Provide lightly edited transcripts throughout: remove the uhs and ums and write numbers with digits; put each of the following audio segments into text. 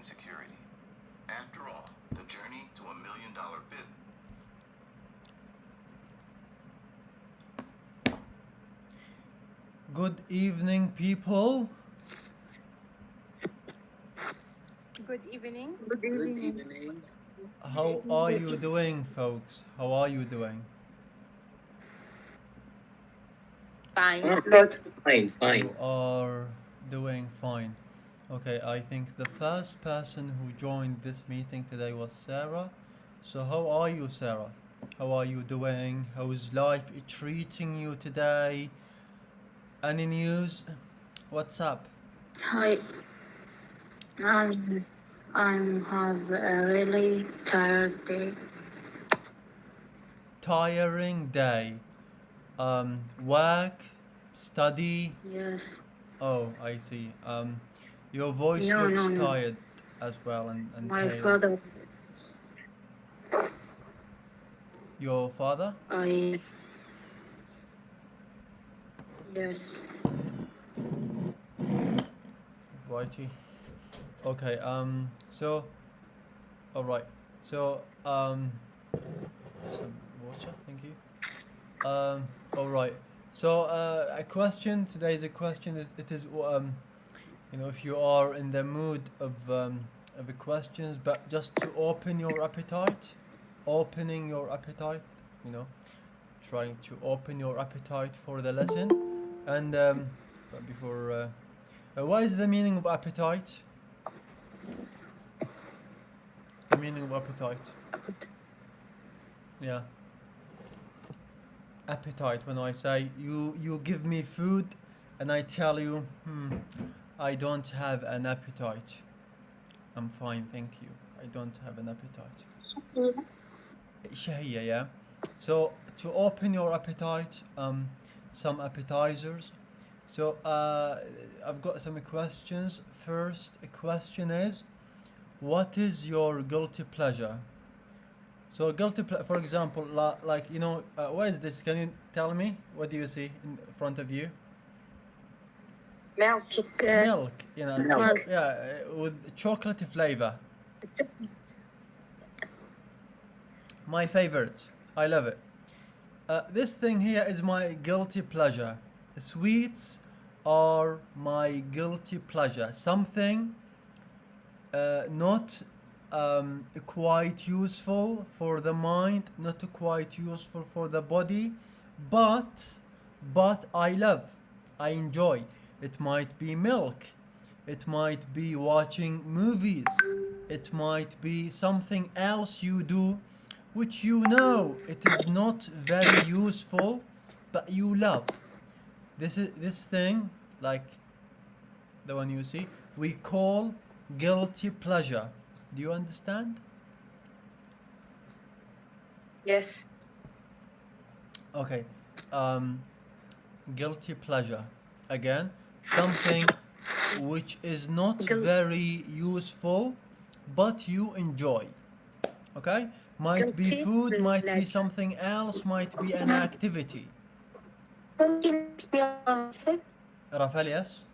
security. After all, the journey to $1 million business. Good evening, people. Good evening. Good evening. How are you doing, folks? How are you doing? Fine. That's fine. You are doing fine. Okay, I think the first person who joined this meeting today was Sarah. So how are you, Sarah? How are you doing? How's life treating you today? Any news? What's up? Hi. I'm have a really tired day. Tiring day. Work, study. Yes. Oh, I see. Your voice No, looks no, no. tired as well and My pale. father. Your father? Yes. Righty. Okay, so alright. So some water, thank you. Alright. So a question, today's a question is you know, if you are in the mood of the questions, but just to opening your appetite, you know, trying to open your appetite for the lesson. And but before what is the meaning of appetite? The meaning of appetite. Yeah. Appetite, when I say you give me food and I tell you, I don't have an appetite. I'm fine, thank you. I don't have an appetite. Shahiyya, yeah. So to open your appetite, some appetizers. So I've got some questions. First question is, what is your guilty pleasure? So for example, like, you know, what is this? Can you tell me? What do you see in front of you? Milk. Milk, you know, Milk. with chocolate flavor. My favorite. I love it. This thing here is my guilty pleasure. Sweets are my guilty pleasure. Something not quite useful for the mind, not quite useful for the body, but I love, I enjoy. It might be milk, it might be watching movies, it might be something else you do which you know it is not very useful, but you love. This thing, like the one you see, we call guilty pleasure. Do you understand? Yes. Okay. Guilty pleasure. Again, something which is not very useful, but you enjoy. Okay? Might be Guilty food, might be pleasure. something else, might be an activity. Rafael, yes?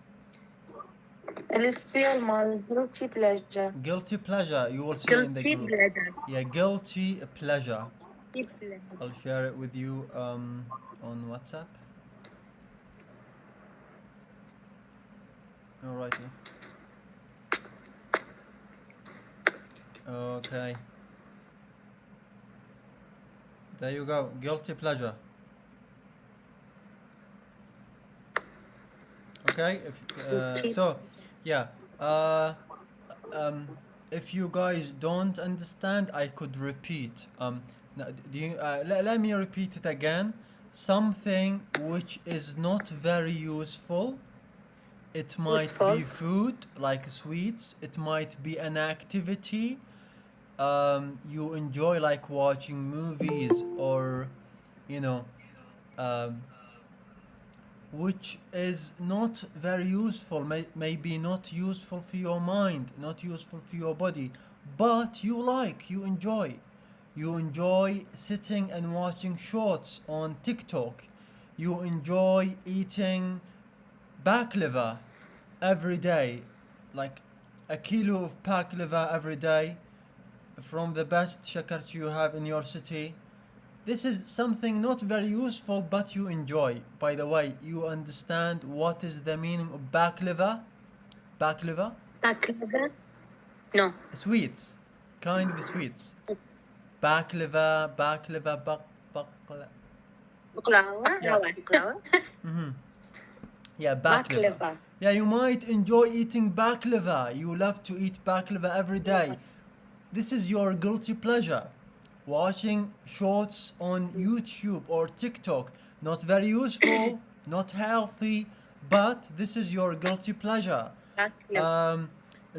Spell my guilty pleasure. Guilty pleasure, you will see in the Guilty group. pleasure. Yeah, guilty pleasure. Guilty pleasure. I'll share it with you on WhatsApp. Alrighty. Okay. There you go. Guilty pleasure. Okay. So, yeah. If you guys don't understand, I could repeat. Do you? Let me repeat it again. Something which is not very useful. It might be food, like sweets. It might be an activity you enjoy, like watching movies, or, you know, which is not very useful, maybe not useful for your mind, not useful for your body, but you like, you enjoy. You enjoy sitting and watching shorts on TikTok. You enjoy eating baklava every day. Like, a kilo of baklava every day from the best shakarchi you have in your city. This is something not very useful, but you enjoy. By the way, you understand what is the meaning of baklava? Baklava? Baklava? No. Sweets. Kind of sweets. Baklava, baklava, bakla. Baklava? Yeah. Baklava? Yeah, baklava. Baklava. Yeah, you might enjoy eating baklava. You love to eat baklava every day. This is your guilty pleasure. Watching shorts on YouTube or TikTok. Not very useful, not healthy, but this is your guilty pleasure. Baklava.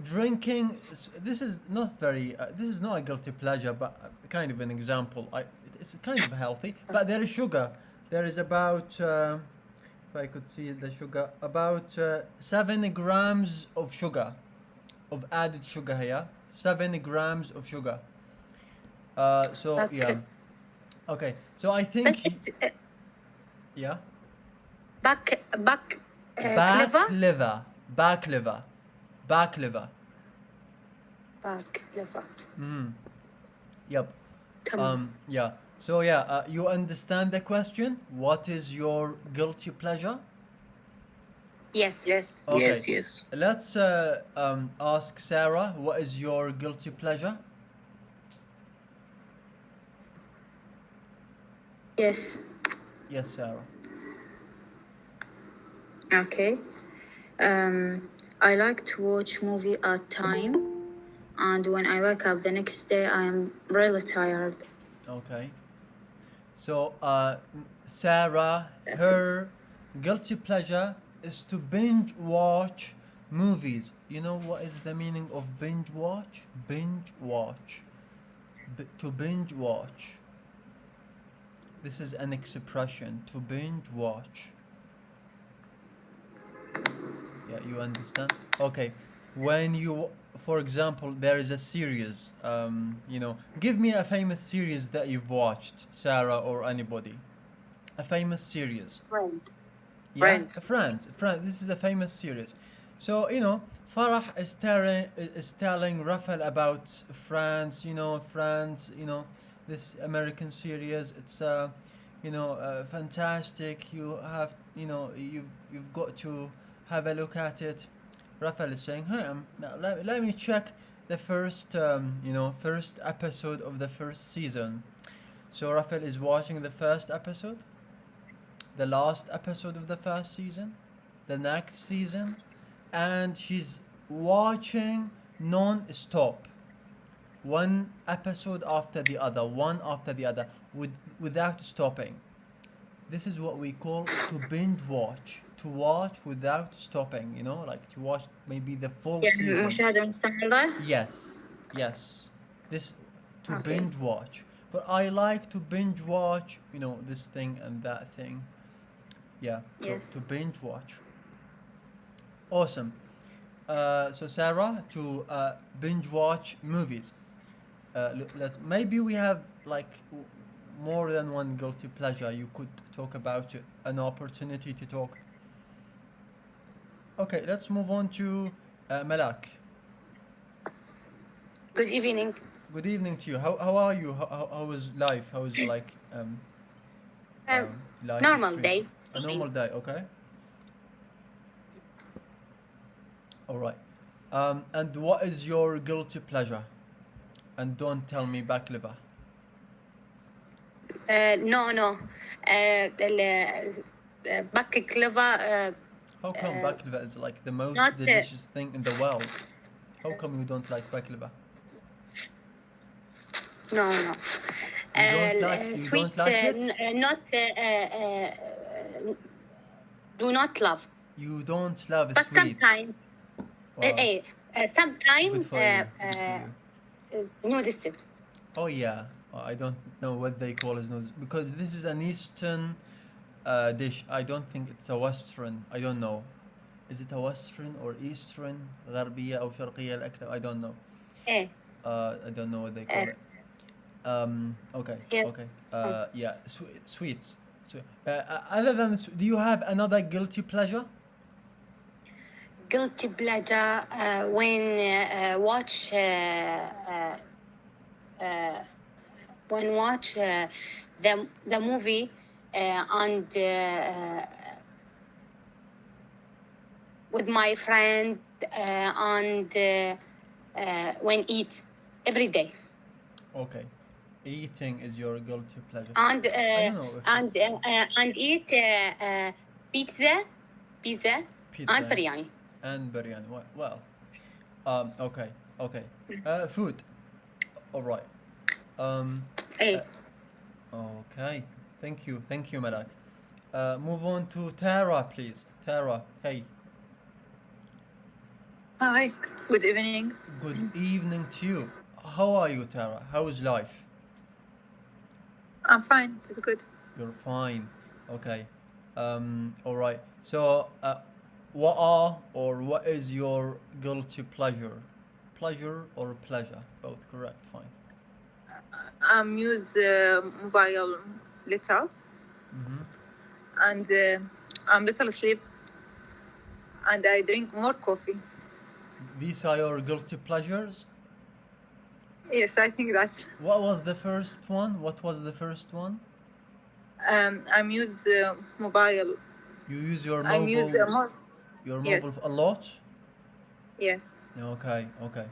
Drinking. This is not very. This is not a guilty pleasure, but kind of an example. It's kind of healthy, but there is sugar. There is about. If I could see the sugar, about 7 grams of sugar, of added sugar here. 7 grams of sugar. So yeah. Okay. So I think. Yeah. Baklava? Baklava. Baklava. Baklava. Baklava. Yep. Tamam. Yeah. So yeah, you understand the question? What is your guilty pleasure? Yes. Yes. Okay. Yes, yes. Let's ask Sarah, what is your guilty pleasure? Yes. Yes, Sarah. Okay. I like to watch movie at time, and when I wake up the next day, I am really tired. Okay. So Sarah, her guilty pleasure is to binge watch movies. You know what is the meaning of binge watch? Binge watch. To binge watch. This is an expression, to binge watch. Yeah, you understand? Okay. When you, for example, there is a series, give me a famous series that you've watched, Sarah or anybody. A famous series. Friend. Yeah, Friends. Friends. This is a famous series. So, Farah is telling Rafael about Friends, Friends, this American series. It's fantastic. You have, you've got to have a look at it. Rafael is saying, "Hey, now let me check the first episode of the first season." So Rafael is watching the first episode, the last episode of the first season, the next season, and she's watching non-stop, one episode after the other, without stopping. This is what we call to binge watch. To watch without stopping, like to watch maybe the full يعني season. مشاهدة مستمرة. Yes. This to Okay. binge watch. But I like to binge watch, this thing and that thing. Yeah. Yes. To binge watch. Awesome. So Sarah, to binge watch movies. Maybe we have more than one guilty pleasure. You could talk about it, an opportunity to talk. Okay, let's move on to Malak. Good evening. Good evening to you. How are you? How was life? How was life? Normal treating- day. A normal day, okay. All right. And what is your guilty pleasure? And don't tell me baklava. No. Baklava. How come baklava is like the most not, delicious thing in the world? How come you don't like baklava? No. You don't Sweet. like it? Not. Do not love. You don't love But sweets. sometimes. Wow. Sometimes. Good for you. Good for you. Nudism. Oh yeah, I don't know what they call as noodles because this is an Eastern dish. I don't think it's a Western. I don't know. Is it a Western or Eastern? غربية أو شرقية الأكلة? I don't know. I don't know what they call it. Okay. Yeah. Okay. Yeah. Sweets. Other than, do you have another guilty pleasure? guilty pleasure when watch the movie and with my friend and when eat every day Okay. Eating is your guilty pleasure. and I don't know if it's and eat pizza pizza and biryani. and biryani. Well, okay, okay. Food. All right. Hey. Okay. Thank you, Malak. Move on to Tara, please. Tara, hey. Hi, good evening. Good evening to you. How are you, Tara? How is life? I'm fine, this is good. You're fine. Okay. All right. So, what is your guilty pleasure? Pleasure or pleasure? Both correct. Fine. I'm use mobile little Mm-hmm. and I'm little sleep and I drink more coffee. These are your guilty pleasures. Yes, I think that. What was the first one? What was the first one? I'm use mobile. You use your I'm use mobile, more. Yes. a lot? Yes. Okay, okay.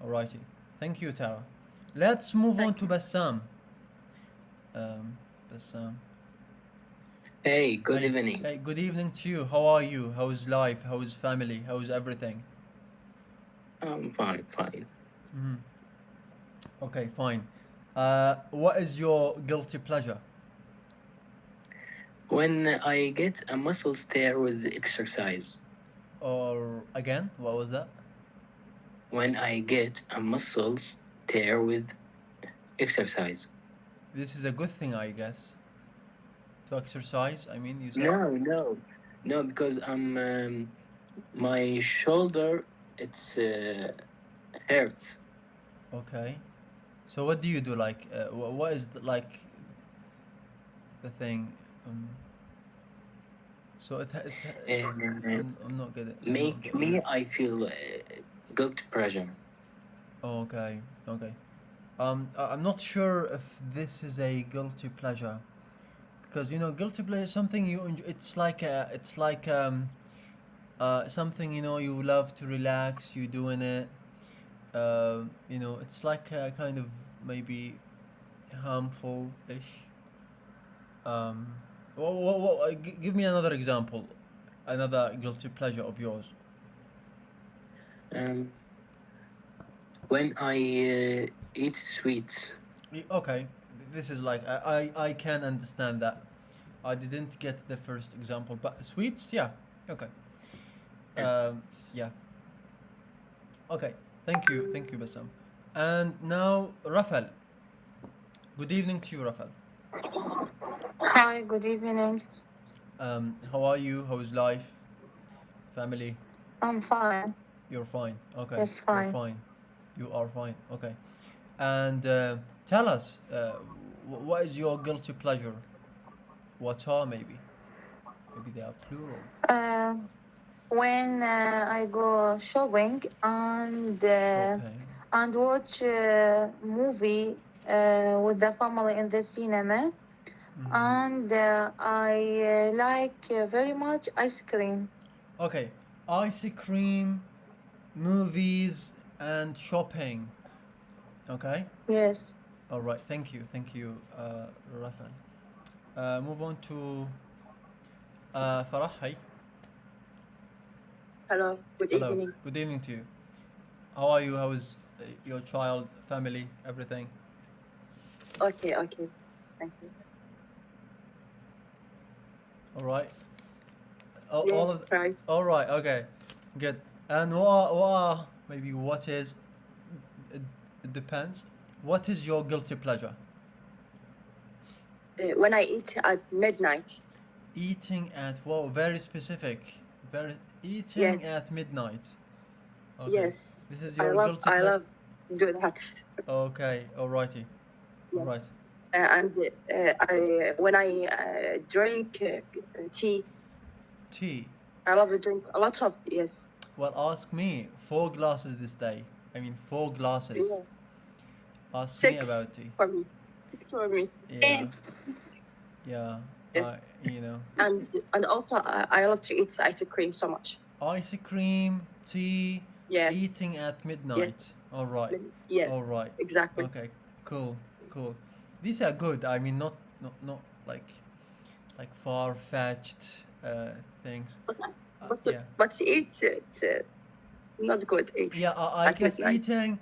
Alrighty. Thank you, Tara. Let's move on Thank to Bassam. Bassam. Hey, good Hey, evening. Hey, good evening to you. How are you? How's life? How's family? How's everything? I'm fine, fine. Mm-hmm. Okay, fine. What is your guilty pleasure? When I get a muscle tear with exercise, Or again, what was that? when I get a muscles tear with exercise. This is a good thing, I guess. To exercise, I mean, you said? No, because my shoulder it's hurts. Okay. So what do you do? Like, what is like the thing? So I'm not getting. I'm not Make getting me it. I feel guilt pressure. Okay, okay. I'm not sure if this is a guilty pleasure, because you know, guilty pleasure is something you enjoy. It's like something you know you love to relax. You doing it. You know, it's like kind of maybe harmful-ish. Um, give me another example, another guilty pleasure of yours. Um, when I eat sweets. Okay, this is like I can understand that. I didn't get the first example, but sweets, yeah, okay. Yeah, okay. Thank you, Bassam. And now, Rafal. Good evening to you, Rafal. Hi, good evening. How are you? How's life? Family? I'm fine. You're fine. Okay. Yes, You're fine. fine. You are fine. Okay. And tell us, what is your guilty pleasure? What are maybe? Maybe they are plural. When I go shopping Shopping. and watch movie with the family in the cinema, and I like very much ice cream. Okay. Ice cream, movies, and shopping. Okay. Yes. All right. Thank you, Rafal. Move on to Farah. Hi. Hello, good Hello. evening. Good evening to you. How are you? How is your child, family, everything? Okay, thank you. All right. Yes, All of. right. All right. Okay. Good. And maybe what is? It depends. What is your guilty pleasure? When I eat at midnight. Eating at very specific. Very eating Yes. at midnight. Okay. Yes. This is I your love guilty pleasure. I love do that. Okay. Alrighty. Yes. Alright. And when I drink tea, Tea. I love to drink a lot of yes. Well, ask me. 4 glasses this day. I mean, 4 glasses. Yeah. Ask me 6 about tea. for me. 6 for me. Yeah. Yeah. Yes. You know, And also I love to eat ice cream so much. ice cream, tea, Yes. eating at midnight. All right. Yes. All right. Exactly. Okay. Cool. Cool. These are good. I mean, not like far-fetched things. But Yeah. but it's not good. It's Yeah, I at guess midnight. eating.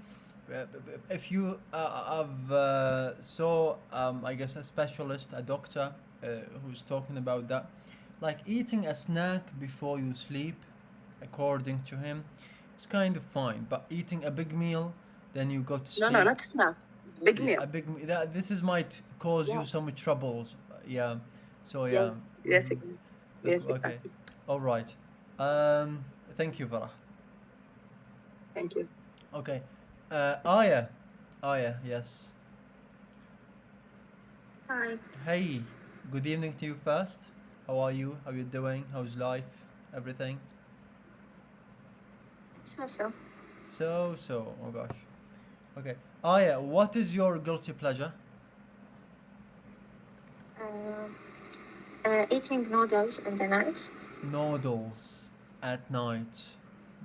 If you I've saw I guess a specialist, a doctor, who's talking about that, like eating a snack before you sleep, according to him, it's kind of fine. But eating a big meal, then you go to No, sleep. not snack. Big Yeah, meal. a big that this is might cause you Yeah. some troubles. Yeah. So Yes. yeah. Yes. Mhm. Yes. Okay. Exactly. All right. Thank you, Farah. Thank you. Okay. Aya. Aya, yes. Hi. Hey, good evening to you first. How are you? How you doing? How's life? Everything? So. So. Oh gosh. Okay. Aya, what is your guilty pleasure? Eating noodles in the night. Noodles at night.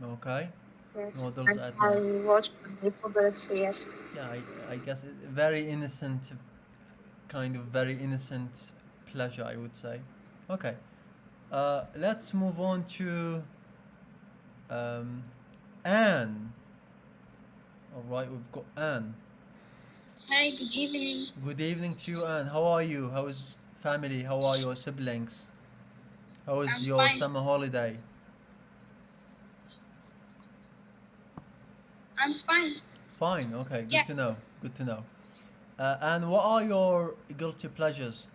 Okay. Yes. Noodles And at I night. watch my favorite series. Yeah, I guess very innocent, kind of very innocent pleasure, I would say. Okay. Let's move on to um, Anne. All right, we've got Anne. Hi, good evening. Good evening to you, Anne. How are you? How's family? How are your siblings? How is I'm your fine. summer holiday? I'm fine. Fine. Okay. Good Yeah. to know. Good to know. And what are your guilty pleasures?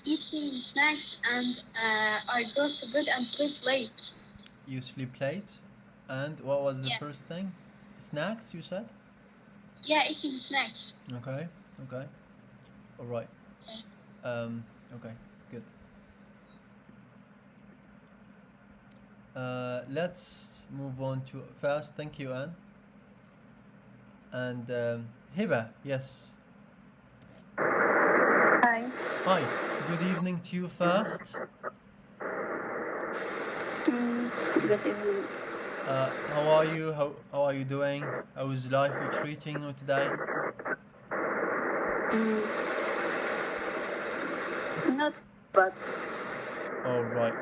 Eating snacks and I go to bed and sleep late. You sleep late, and what was the Yeah. first thing? Snacks, you said? Yeah, eating snacks. Okay. Okay. All right. Okay. Okay. Good. Let's move on to first. Thank you, Anne. And Hiba, yes. Hi. Hi. Good evening to you first. Good evening. How are you? How are you doing? How is life treating you today? Not bad. All right.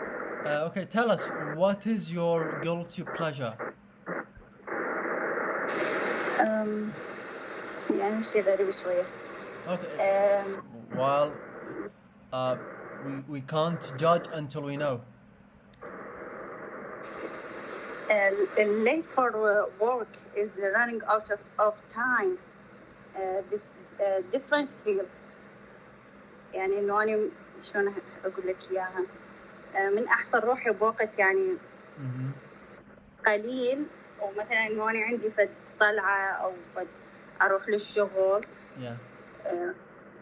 Okay. Tell us, what is your guilty pleasure? يعني شيء غريب شوية. Okay. Well, we can't judge until we know. Late for work is running out of time. This different field. يعني إنه أنا شلون أقول لك إياها. من أحصل روحي بوقت يعني Mm-hmm. قليل ومثلا إنه أنا عندي فد طلعة أو فد أروح للشغل. Yeah.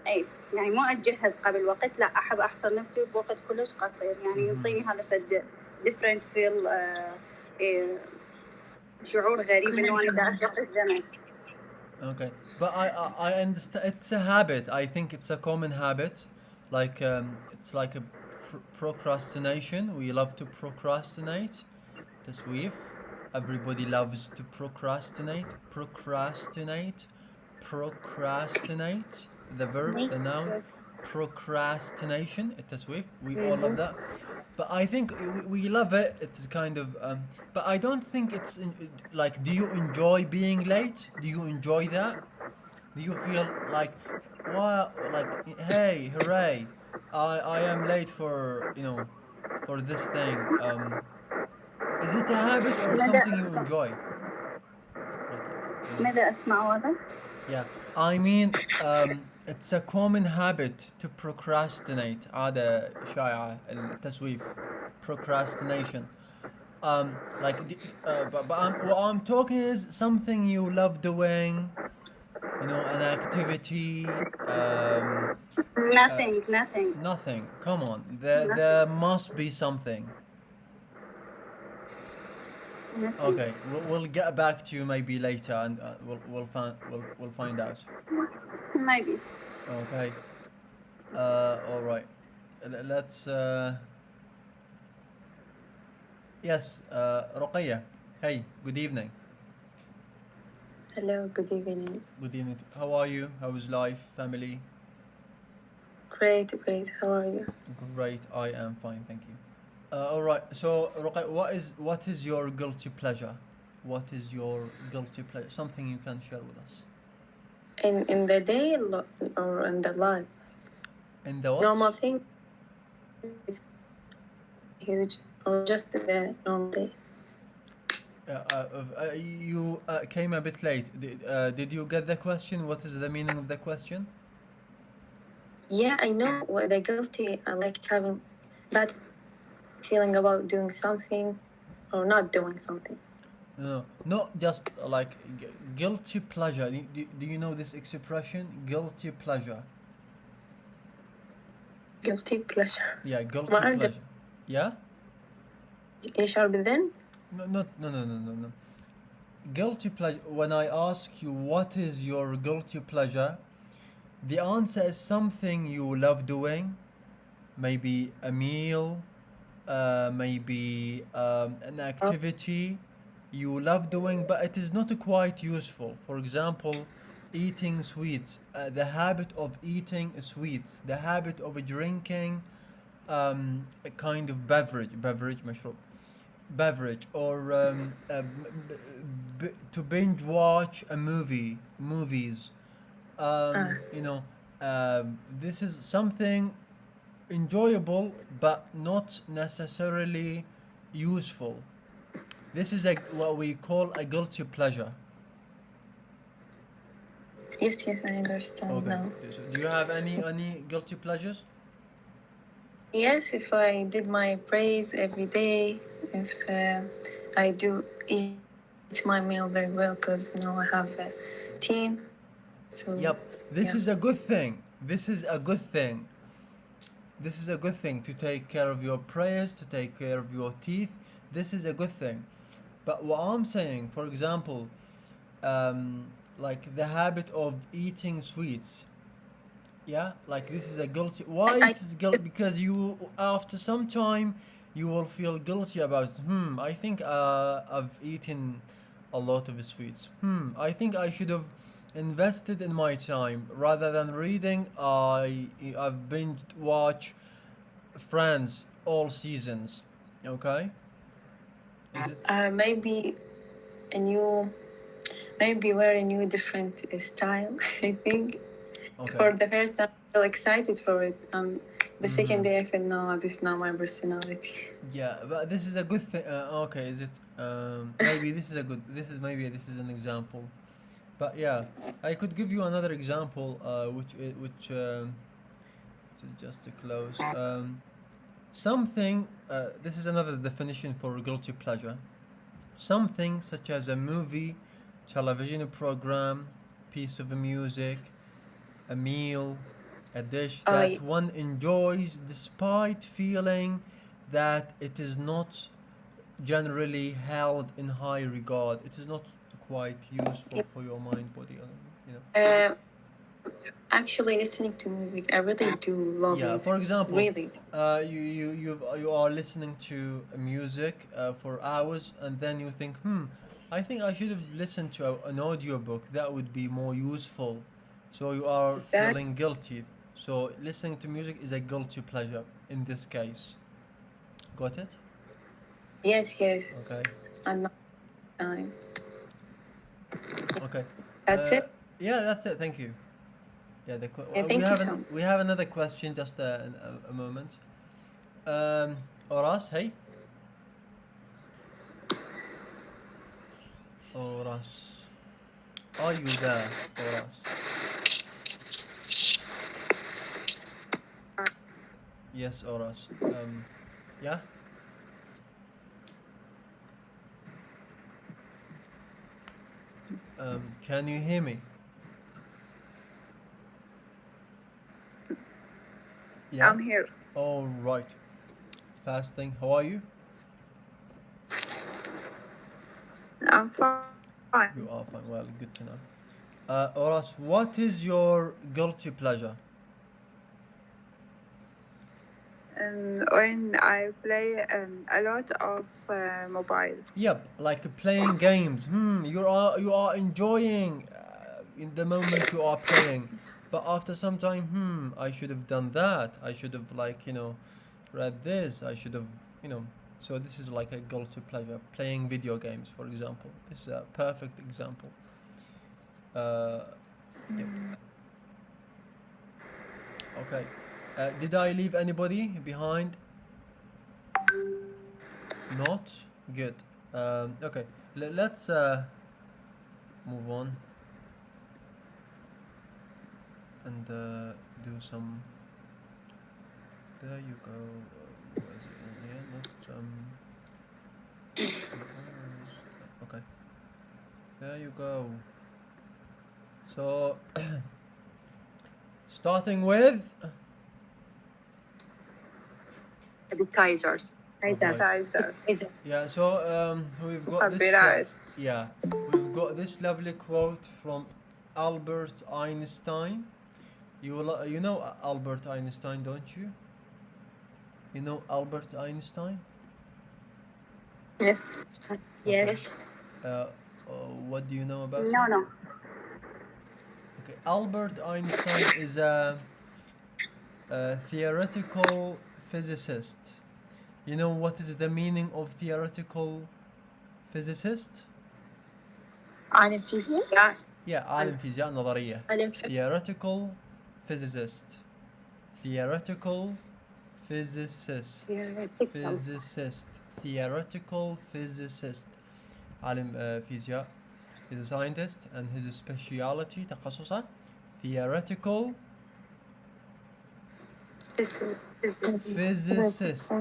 أي يعني ما أتجهز قبل وقت لا أحب أحصل نفسي بوقت كلش قصير يعني يعطيني هذا فد different feel شعور غريب إنه أنا قاعد أقضي الزمن. Okay, but I understand. It's a habit. I think it's a common habit. Like it's like a procrastination. We love to procrastinate. تسويف. Everybody loves to procrastinate. Procrastinate. Procrastinate. The verb, the noun. Procrastination. التسويف. We all love that. But I think we love it. It's kind of. But I don't think it's like. Do you enjoy being late? Do you enjoy that? Do you feel like, wow, like, hey, hooray, I am late for for this thing. Is it a habit or something you enjoy? ماذا أسمع هذا؟ Yeah, I mean, it's a common habit to procrastinate. عادة شائعة التسويف. Procrastination. Like, what I'm talking is something you love doing. An activity. Nothing. Nothing. Come on. There must be something. Okay, we'll get back to you maybe later, and we'll find out. Maybe. Okay. All right. Let's. Yes. Ruqayya. Hey. Good evening. Hello, good evening. Good evening. How are you? How is life? Family? Great, great. How are you? Great. I am fine. Thank you. All right. So, Ruqayya, what is your guilty pleasure? What is your guilty pleasure? Something you can share with us. In the day or in the life? In the what? Normal thing, huge, or just the normal day? You came a bit late. Did you get the question? What is the meaning of the question? Yeah, I know what the guilty. I like having bad feeling about doing something or not doing something. No, not just like guilty pleasure. Do you know this expression? Guilty pleasure. Guilty pleasure. Yeah, guilty ما أعرف. pleasure. Yeah? يشعر بالذنب. No. Guilty pleasure. When I ask you what is your guilty pleasure, the answer is something you love doing. Maybe a meal, maybe an activity you love doing, but it is not quite useful. For example, eating sweets, the habit of eating sweets, the habit of drinking a kind of مشروب, beverage, or to binge watch a movies. You know, this is something enjoyable but not necessarily useful. This is what we call a guilty pleasure. Yes, I understand Okay. now. So do you have any guilty pleasures? Yes, if I did my praise every day, if I do eat my meal very well, because now I have a team. So Yep. This yeah. is a good thing. This is a good thing. This is a good thing to take care of your prayers, to take care of your teeth. This is a good thing. But what I'm saying, for example, like the habit of eating sweets. Yeah, like this is a guilty. Why I it is guilt? Because you, after some time, you will feel guilty about. I think I've eaten a lot of sweets. I think I should have invested in my time rather than reading. I've binged watch Friends all seasons. Okay, is it? maybe a new, maybe wear a new different style. I think Okay. for the first time I feel excited for it. The second day I feel no, this is not my personality. Yeah, but this is a good thing. Okay, is it? Maybe this is a good. This is an example. But yeah, I could give you another example, which this is just to close. Something. This is another definition for guilty pleasure. Something such as a movie, television program, piece of music, a meal, a dish that I one enjoys despite feeling that it is not generally held in high regard. It is not quite useful for your mind, body, you know. actually listening to music. I really do love Yeah, it. for example, Really. you are listening to music for hours, and then you think, I think I should have listened to an audiobook. That would be more useful. So you are That feeling guilty. So listening to music is a guilty pleasure in this case. Got it? yes. Okay. Another time. Okay. That's it. Yeah, that's it. Thank you. Yeah, Yeah, we thank you have so much. we have another question. Just a moment. Oras, hey. Oras, are you there, Oras? Yes, Oras. Yeah. Can you hear me? Yeah. I'm here. All right. Fasting. How are you? fine. You are fine. Well, good to know. Oras, what is your guilty pleasure? When I play a lot of mobile. Yep, like playing games. You are enjoying in the moment you are playing, but after some time, I should have done that. I should have read this. I should have you know. So this is like a guilty pleasure. Playing video games, for example. This is a perfect example. Yep. Okay. Did I leave anybody behind? Not good. Okay. Let's move on and do some. There you go. Was it in here? Not Okay. There you go. So starting with Appetizers. Appetizer. yeah. So we've got this. Copyrights. Yeah, we've got this lovely quote from Albert Einstein. You know Albert Einstein, don't you? You know Albert Einstein? Yes. Yes. What do you know about him? No. Okay, Albert Einstein is a theoretical physicist. You know what is the meaning of theoretical physicist? عالم فيزياء. Yeah, عالم فيزياء نظرية. Theoretical physicist. Theoretical physicist. Physicist. Theoretical physicist. عالم فيزياء. He's a scientist and his speciality تخصصه theoretical physicist.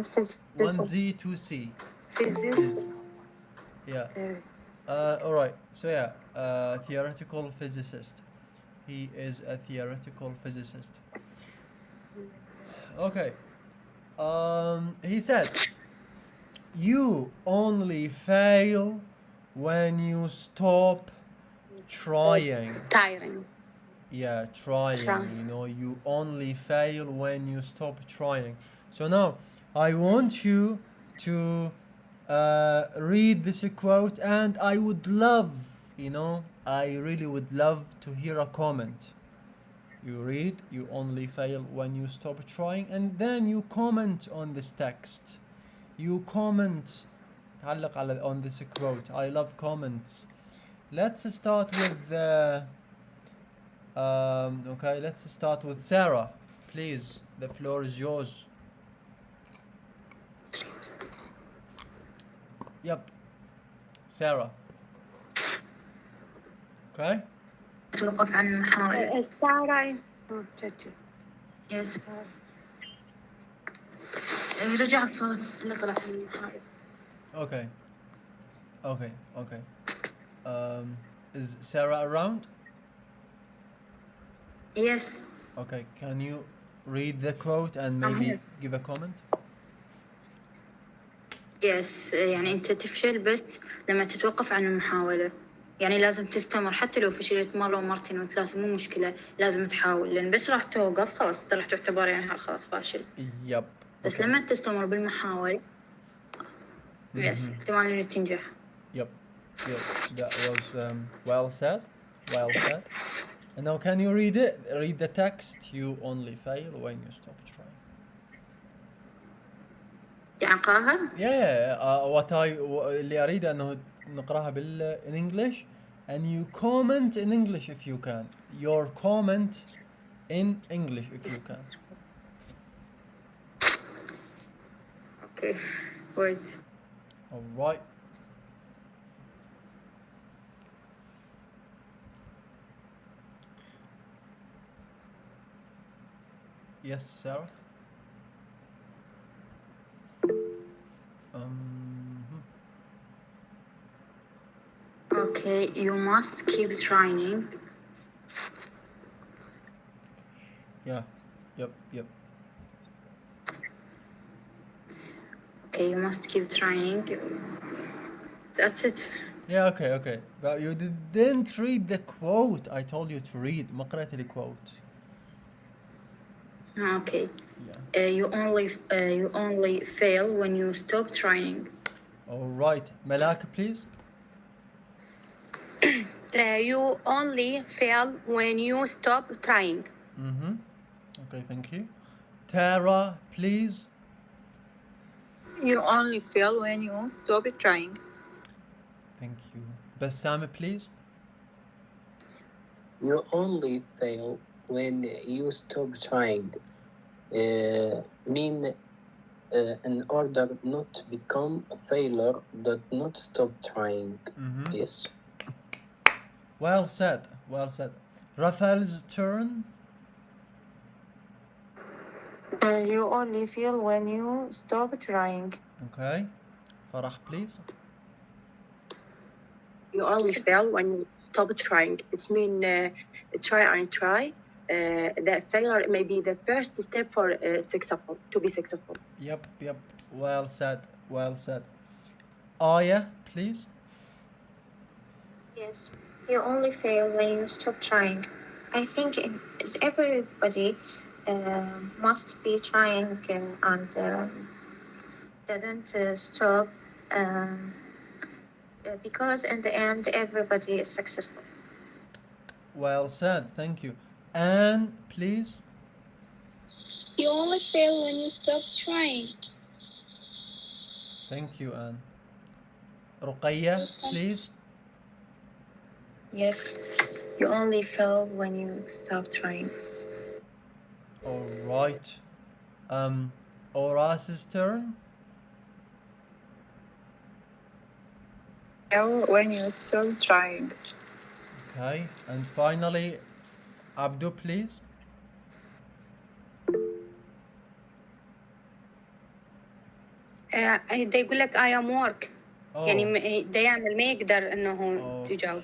1Z 2C. Physics. Yeah. Alright. So yeah, theoretical physicist. He is a theoretical physicist. Okay. He said, "You only fail when you stop trying." Tiring. Yeah, trying. You only fail when you stop trying. So now I want you to read this quote, and I would love, I really would love to hear a comment. You read, "You only fail when you stop trying," and then you comment on this text. You comment تعلق on this quote. I love comments. Let's start with okay, let's start with Sarah. Please, the floor is yours. Yep. Sarah. Okay. توقف عن المحاولة. Sarah. يس. رجع الصوت اللي طلع في المحاولة. Okay. Is Sarah around? Yes. Okay, can you read the quote and maybe give a comment? يس يعني أنت تفشل بس لما تتوقف عن المحاولة. يعني لازم تستمر حتى لو فشلت مرة ومرتين وثلاث مو مشكلة، لازم تحاول، لأن بس راح توقف خلاص راح تعتبر يعني خلاص فاشل. Yep. بس لما تستمر بالمحاولة يس احتمال إنه تنجح. Yep. That was well said. And now can you read it? Read the text. "You only fail when you stop trying." يعني أقراها؟ اللي أريد أنه نقراها in English, and you comment in English if you can. Your comment in English if you can. Okay. Wait. All right. Yes, Sarah. Okay, you must keep trying. Yeah. Yep. Okay, you must keep trying. That's it. Yeah, okay. But you didn't read the quote. I told you to read. ما قرأت الquote. Okay. Yeah. You only fail when you stop trying. All right. Malak, please. You only fail when you stop trying. Mm-hmm. Okay, thank you. Tara, please. You only fail when you stop trying. Thank you. Bassam, please. You only fail when you stop trying. In order not to become a failure, do not stop trying. Mm-hmm. Yes. Well said. Well said. Rafael's turn. You only feel when you stop trying. Okay. Farah, please. You only fail when you stop trying. It means try and try. The failure may be the first step for successful to be successful. Yep. Well said. Well said. Aya, please. Yes, you only fail when you stop trying. I think it's everybody must be trying and didn't stop because in the end everybody is successful. Well said. Thank you. Anne, please. You only fail when you stop trying. Thank you, Anne. Ruqayya, please. Yes, you only fail when you stop trying. All right. Oras's turn. Fail when you stop trying. Okay. And finally, Abdu, please. ده يقول لك I am work. يعني ده يعمل ما يقدر انه يجاوب.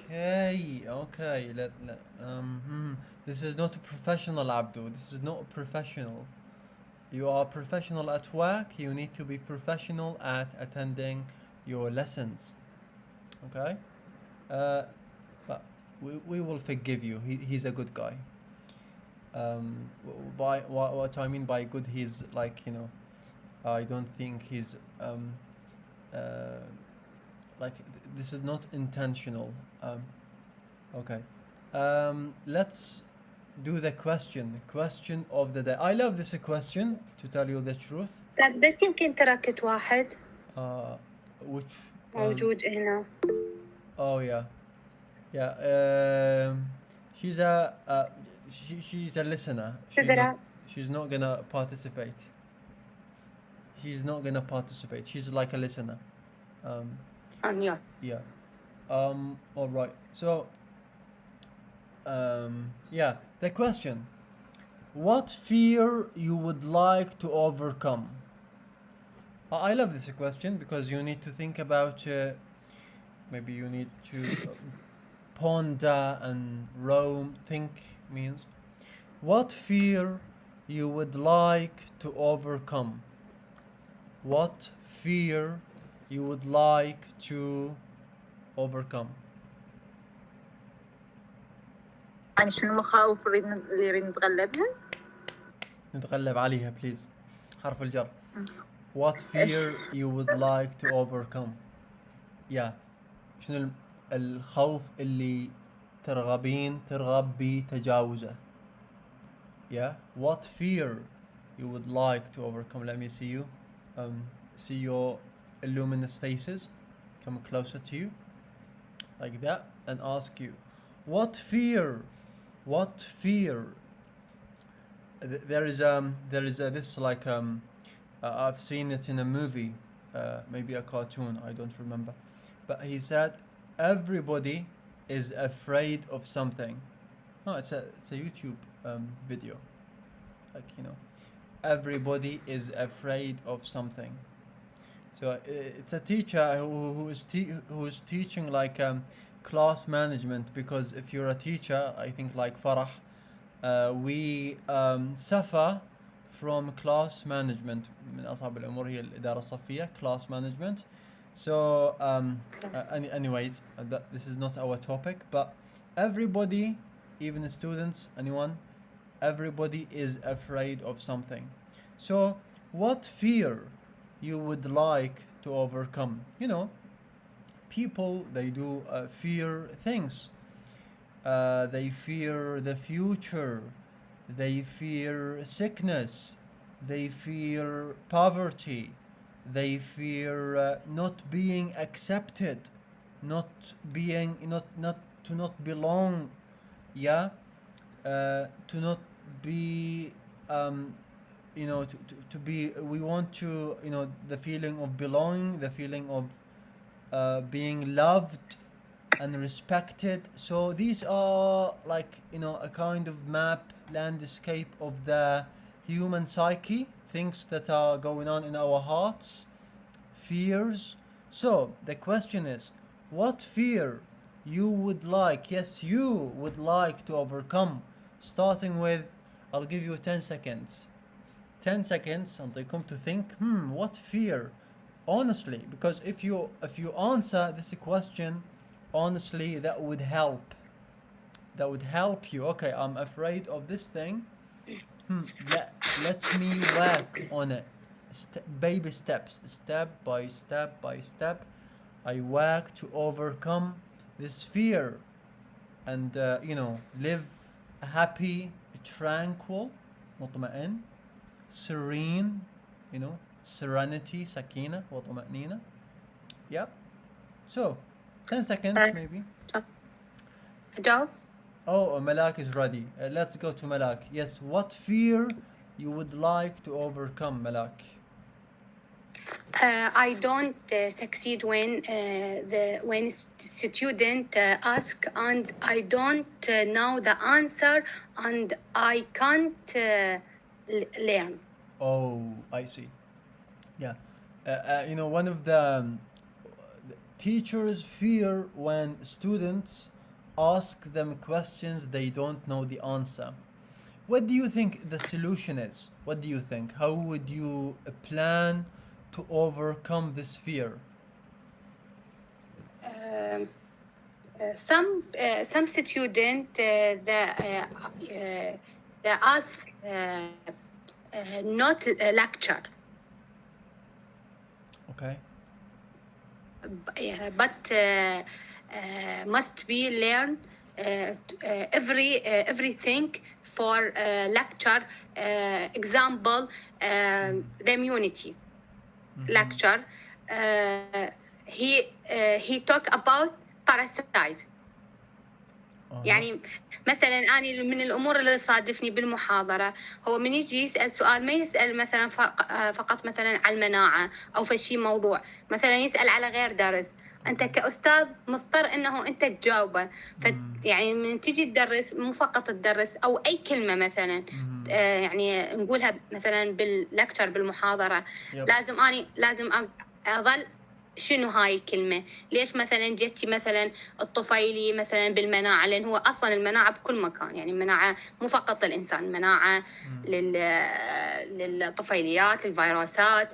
Okay. This is not a professional, Abdu. This is not professional. You are professional at work. You need to be professional at attending your lessons. Okay? But we will forgive you. He's a good guy. By what I mean by good, he's like, you know, I don't think he's like this is not intentional. Okay. Let's do the question of the day. I love this question, to tell you the truth. بس يمكن تركت واحد. Which موجود هنا. Oh yeah. She's a listener. She's not gonna participate. She's like a listener. Yeah. All right. So the question: what fear you would like to overcome? I love this question because you need to think about. Maybe you need to ponder and roam. Think means what fear you would like to overcome. What fear you would like to overcome. يعني شنو المخاوف اللي نريد نتغلب عليها please. حرف الجر. What fear you would like to overcome. شنو الخوف اللي ترغب بتجاوزه. What fear you would like to overcome. Let me see you. See your luminous faces. Come closer to you. Like that. And ask you. What fear? There is this like I've seen it in a movie, maybe a cartoon, I don't remember, but he said everybody is afraid of something. No, it's a YouTube video, like, you know, everybody is afraid of something. So it's a teacher who is teaching like class management, because if you're a teacher, I think like Farah, we suffer from class management. من أصعب الأمور هي الإدارة الصفية, class management. So, anyways, this is not our topic, but everybody, even the students, anyone, everybody is afraid of something. So, what fear you would like to overcome? People, they do fear things. They fear the future. They fear sickness. They fear poverty. They fear not being accepted, not being not belong. Yeah, to not be to be. We want to the feeling of belonging, the feeling of being loved and respected. So these are like a kind of map landscape of the human psyche, things that are going on in our hearts, fears. So the question is, what fear you would like, yes, you would like to overcome, starting with, I'll give you 10 seconds. 10 seconds until you come to think, what fear? Honestly, because if you answer this question honestly, that would help. That would help you. Okay, I'm afraid of this thing. Let me work on it. Baby steps, step by step by step. I work to overcome this fear and live happy, tranquil, مطمئن, serene, serenity, sakina, وطمأنينة. Yep. So, 10 seconds maybe. Joe? Oh, Malak is ready. Let's go to Malak. Yes, what fear you would like to overcome, Malak? I don't succeed when student ask and I don't know the answer and I can't learn. Oh, I see. Yeah. One of the teachers fear when students ask them questions they don't know the answer. What do you think the solution is? What do you think? How would you plan to overcome this fear? Some student they ask not lecture. Okay. But must be learn everything for lecture. Example, the immunity lecture. He talk about parasite. يعني مثلا أنا من الأمور اللي صادفني بالمحاضرة هو من يجي يسأل سؤال ما يسأل مثلا فقط مثلا على المناعة أو فشي موضوع مثلا يسأل على غير درس أنت كأستاذ مضطر إنه أنت تجاوبه يعني من تيجي تدرس مو فقط تدرس أو أي كلمة مثلا يعني نقولها مثلا باللكتشر بالمحاضرة لازم أظل شنو هاي الكلمة ليش مثلا جتي مثلا الطفيلي مثلا بالمناعة لأن هو أصلا المناعة بكل مكان يعني المناعة مو فقط للإنسان المناعة للطفيليات للفيروسات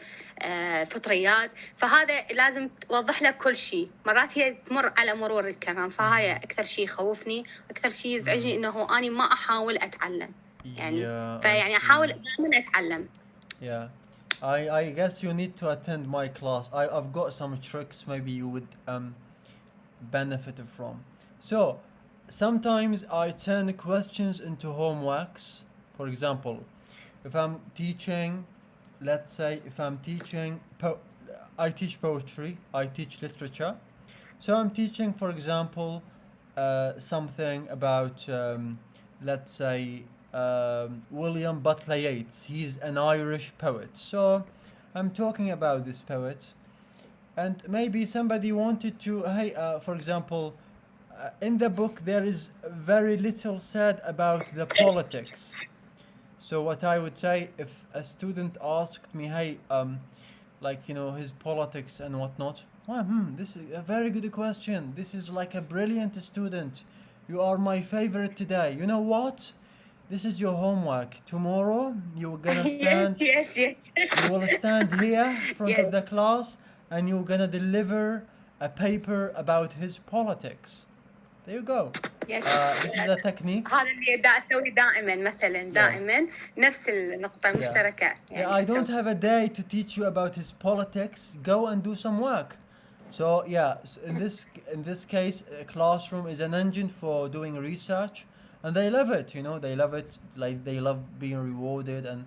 فطريات فهذا لازم توضح له كل شيء مرات هي تمر على مرور الكرام فهاي أكثر شيء يخوفني أكثر شيء يزعجني إنه أنا ما أحاول أتعلم يعني فيعني أحاول دائما أتعلم. Yeah. I guess you need to attend my class. I've got some tricks maybe you would benefit from. So sometimes I turn questions into homeworks. For example, if I'm teaching, let's say if I'm teaching, I teach poetry, I teach literature. So I'm teaching, for example, something about, let's say, William Butler Yeats. He's an Irish poet. So I'm talking about this poet. And maybe somebody wanted to, hey, for example, in the book there is very little said about the politics. So what I would say if a student asked me, hey, like, his politics and whatnot, this is a very good question. This is like a brilliant student. You are my favorite today. You know what? This is your homework. Tomorrow you're gonna stand. Yes. You will stand here in front of the class and you're gonna deliver a paper about his politics. There you go. Yes. This is a technique. هذا اللي دا أسوي دائما مثلا دائما نفس النقطة المشتركة Yeah, I don't have a day to teach you about his politics. Go and do some work. So yeah, in this case, a classroom is an engine for doing research, and they love it. You know, they love it. Like they love being rewarded, and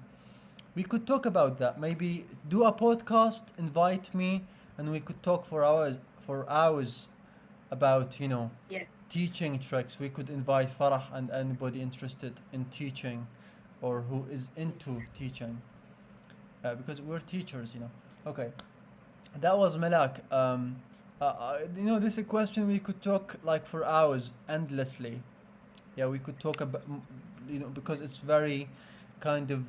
we could talk about that. Maybe do a podcast, invite me, and we could talk for hours about Yeah. teaching tricks. We could invite Farah and anybody interested in teaching, or who is into teaching, because we're teachers. Okay, that was Malak. This is a question we could talk like for hours, endlessly. Yeah, we could talk about, because it's very kind of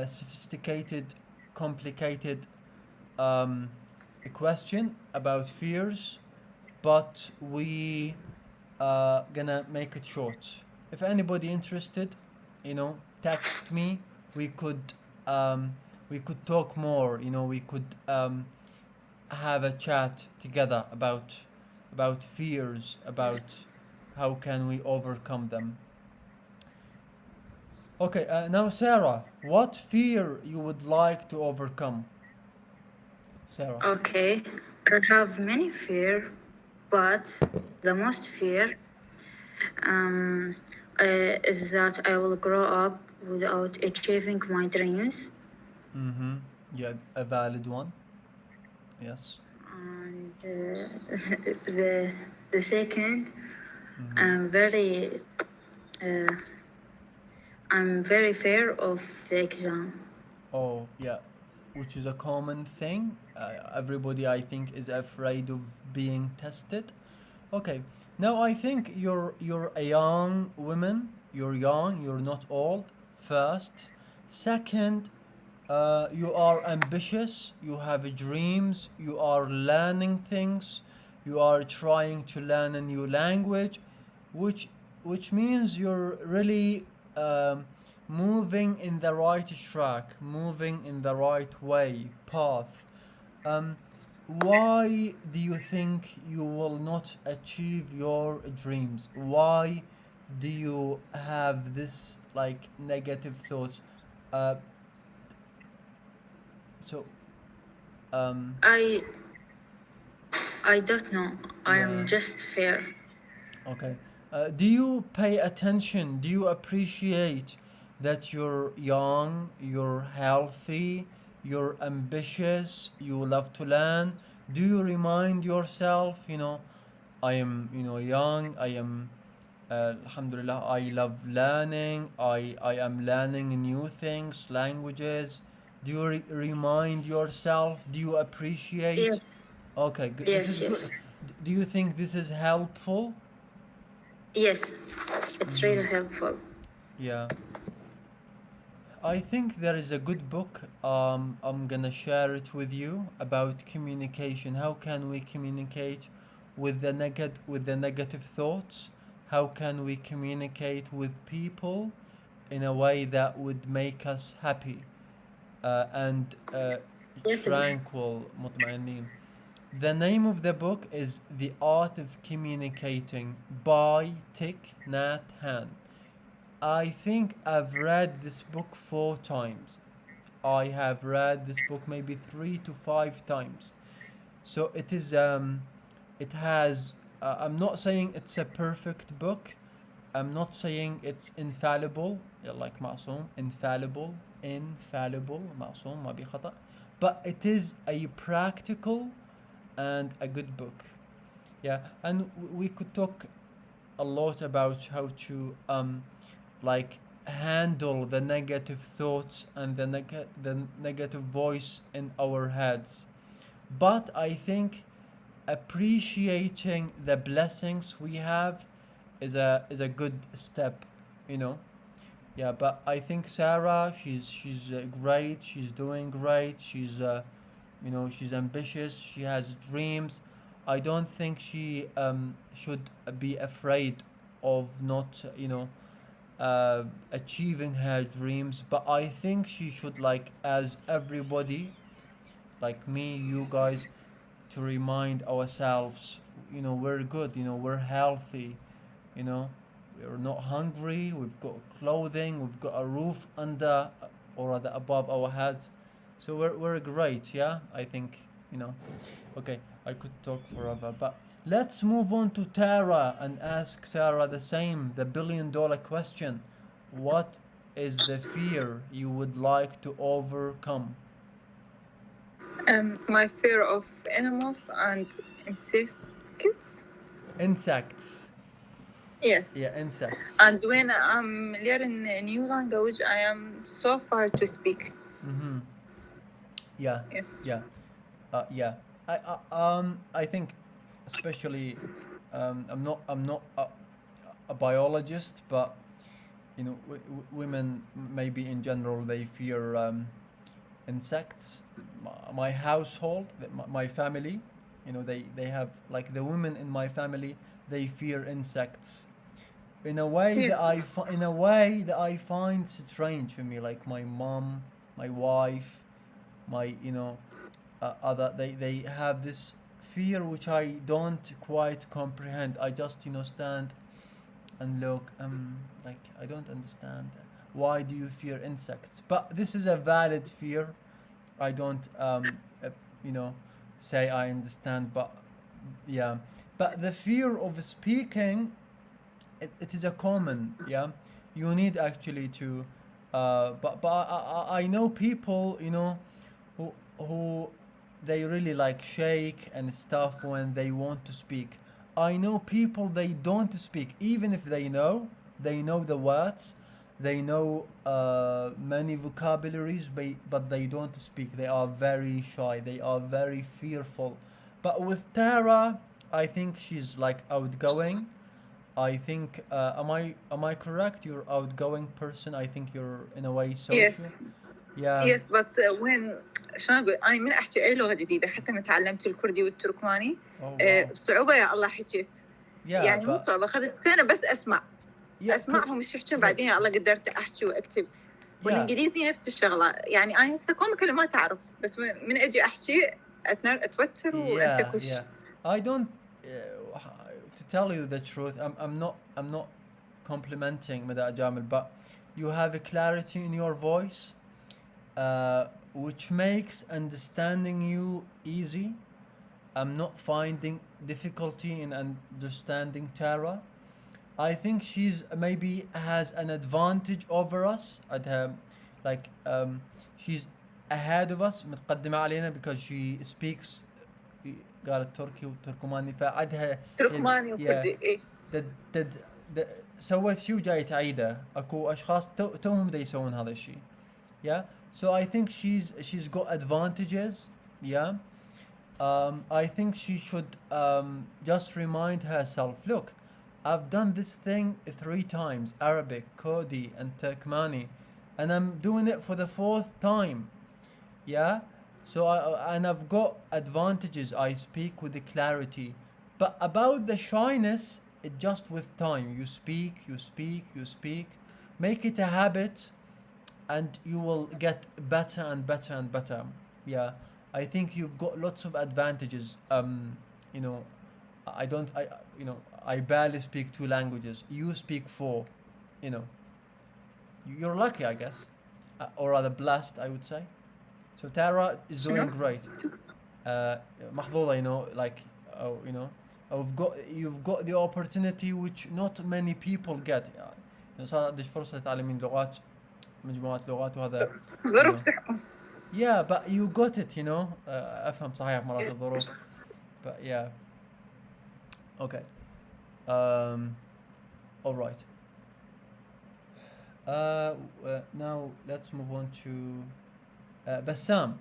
sophisticated, complicated question about fears, but we gonna make it short. If anybody interested, text me. We could talk more. We could have a chat together about fears, about how can we overcome them. Okay, now Sarah, what fear you would like to overcome? Sarah. Okay, I have many fear, but the most fear is that I will grow up without achieving my dreams. Mm-hmm. Yeah, a valid one. Yes. And the second, Mm-hmm. I'm very fear of the exam. Oh, yeah, which is a common thing. Everybody, I think, is afraid of being tested. Okay, now I think you're a young woman. You're young. You're not old. First, second, you are ambitious. You have dreams. You are learning things. You are trying to learn a new language, which means you're really moving in the right track, moving in the right path. Why do you think you will not achieve your dreams? Why do you have this like negative thoughts? So, I don't know. I Yeah. am just fear. Okay. Do you pay attention? Do you appreciate that you're young, you're healthy, you're ambitious, you love to learn? Do you remind yourself, I am, young, I am, alhamdulillah, I love learning, I am learning new things, languages. Do you remind yourself? Do you appreciate? Yes. Okay, good. Yes, This is yes. good. Do you think this is helpful? Yes, it's really helpful. Yeah. I think there is a good book. I'm gonna share it with you about communication. How can we communicate with the negative thoughts? How can we communicate with people in a way that would make us happy and Yes, tranquil, مطمئنين. The name of the book is The Art of Communicating by Thich Nhat Hanh. I think I've read this book 4 times. I have read this book maybe 3 to 5 times. So it is it has I'm not saying it's a perfect book. I'm not saying it's infallible, like معصوم, infallible, معصوم ما بي خطأ. But it is a practical and a good book. Yeah, and we could talk a lot about how to like handle the negative thoughts and the negative voice in our heads. But I think appreciating the blessings we have is a good step, you know. Yeah, but I think Sarah, she's great. She's doing great. She's she's ambitious. She has dreams. I don't think she should be afraid of not achieving her dreams. But I think she should, like as everybody, like me, you guys, to remind ourselves, we're good, we're healthy, you know, we're not hungry, we've got clothing, we've got a roof under or rather above our heads. So we're great, yeah, I think, you know. Okay, I could talk forever, but let's move on to Tara and ask Tara the billion-dollar question. What is the fear you would like to overcome? My fear of animals and insects. Insects. Yes. Yeah, insects. And when I'm learning a new language, I am so far to speak. Mm-hmm. Yeah. Yes. Yeah. Yeah. I think, especially, I'm not a biologist, but women maybe in general they fear insects. My household, my family, they have, like, the women in my family, they fear insects in a way Yes. that I find strange for me. Like my mom, my wife, my other, they have this fear which I don't quite comprehend. I just stand and look, like, I don't understand. Why do you fear insects? But this is a valid fear. I don't you know say I understand, but yeah. But the fear of speaking, it is a common, yeah. You need actually to but I know people, who they really like shake and stuff when they want to speak. I know people, they don't speak even if they know the words, they know many vocabularies, but they don't speak. They are very shy, they are very fearful. But with Tara, I think she's like outgoing. I think am I correct? You're outgoing person. I think you're in a way social. Yes. Yeah. Yes, but when شلون أقول أنا من أحكي أي لغة جديدة حتى من تعلمت الكردي والتركماني Oh, wow. صعوبة يا الله حكيت Yeah, يعني مو but صعوبة أخذت سنة بس أسمع yeah, أسمعهم إيش يحكون بعدين يا الله قدرت أحكي وأكتب yeah, والإنجليزي نفس الشغلة يعني أنا هسه كم كلمات أعرف بس من أجي أحكي أتوتر وأنسى yeah, كل شيء. yeah. I don't. To tell you the truth, I'm not complimenting Mada Jamil, but you have a clarity in your voice, which makes understanding you easy. I'm not finding difficulty in understanding Tara. I think she's maybe has an advantage over us at her, like, she's ahead of us, متقدمة علينا, because she speaks قالت تركي وتركماني فعدها تركماني yeah. وكردي إيه. سوت شي وجاي تعيده. اكو اشخاص توهم دا يسوون هذا الشيء. Yeah. So I think she's got advantages. Yeah. I think she should just remind herself, look, I've done this thing 3 times, Arabic, Kurdi, and Turkmani, and I'm doing it for the 4th time. Yeah. So and I've got advantages. I speak with the clarity. But about the shyness, it just with time. You speak. Make it a habit, and you will get better and better and better. Yeah. I think you've got lots of advantages. You know, I don't. I barely speak 2 languages. You speak 4. You know, you're lucky, I guess, or rather blessed, I would say. So Tara is doing great. محظوظة, like, you've got the opportunity which not many people get. صار عندك فرصة تتعلمين لغات، مجموعات لغات، وهذا ظروف تحكم. Yeah, but you got it, أفهم صحيح مرات الظروف. But yeah. Okay. All right. Now let's move on to Bassam.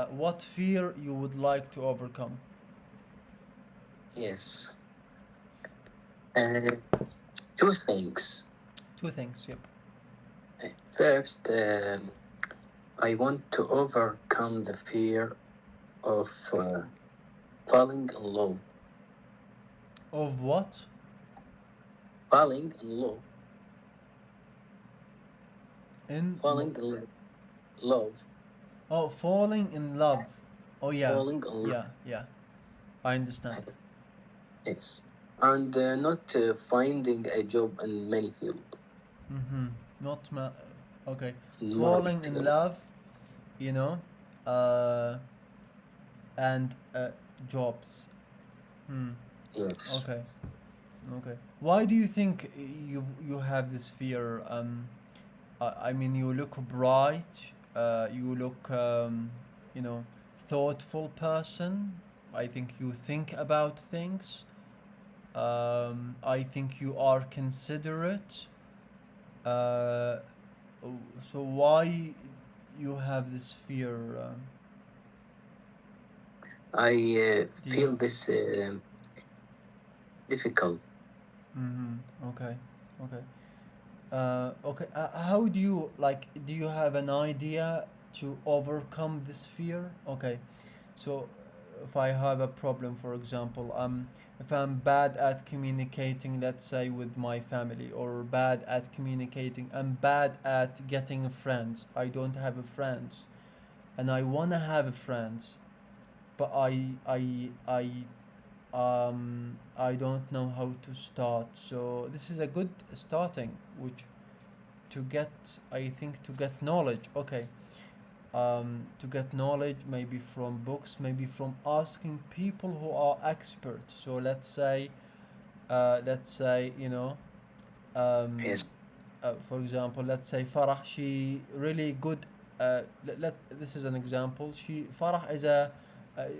What fear you would like to overcome? Yes. 2 things. 2 things, yep. First, I want to overcome the fear of falling in love. Of what? Falling in love. Falling in love. Oh, falling in love. Oh yeah. Falling in love. Yeah. I understand. Yes. And not finding a job in many fields. Mm-hmm. Not okay. In my Falling in field. love, you know, uh, and jobs. Hmm. Yes. Okay. Okay. Why do you think you have this fear? I mean, you look bright. You look, you know, thoughtful person. I think you think about things. I think you are considerate. Uh, so why you have this fear? I Do feel you? this difficult. Mm-hmm. Okay. Okay. Okay. How do you like? Do you have an idea to overcome this fear? Okay. So, if I have a problem, for example, if I'm bad at communicating, let's say with my family, or bad at communicating, I'm bad at getting friends. I don't have a friends, and I wanna have a friends, but I don't know how to start. So this is a good starting, which to get, I think, to get knowledge. Okay. To get knowledge, maybe from books, maybe from asking people who are experts. So let's say, you know, um, Yes. for example, let's say Farah, she really good. This is an example. Farah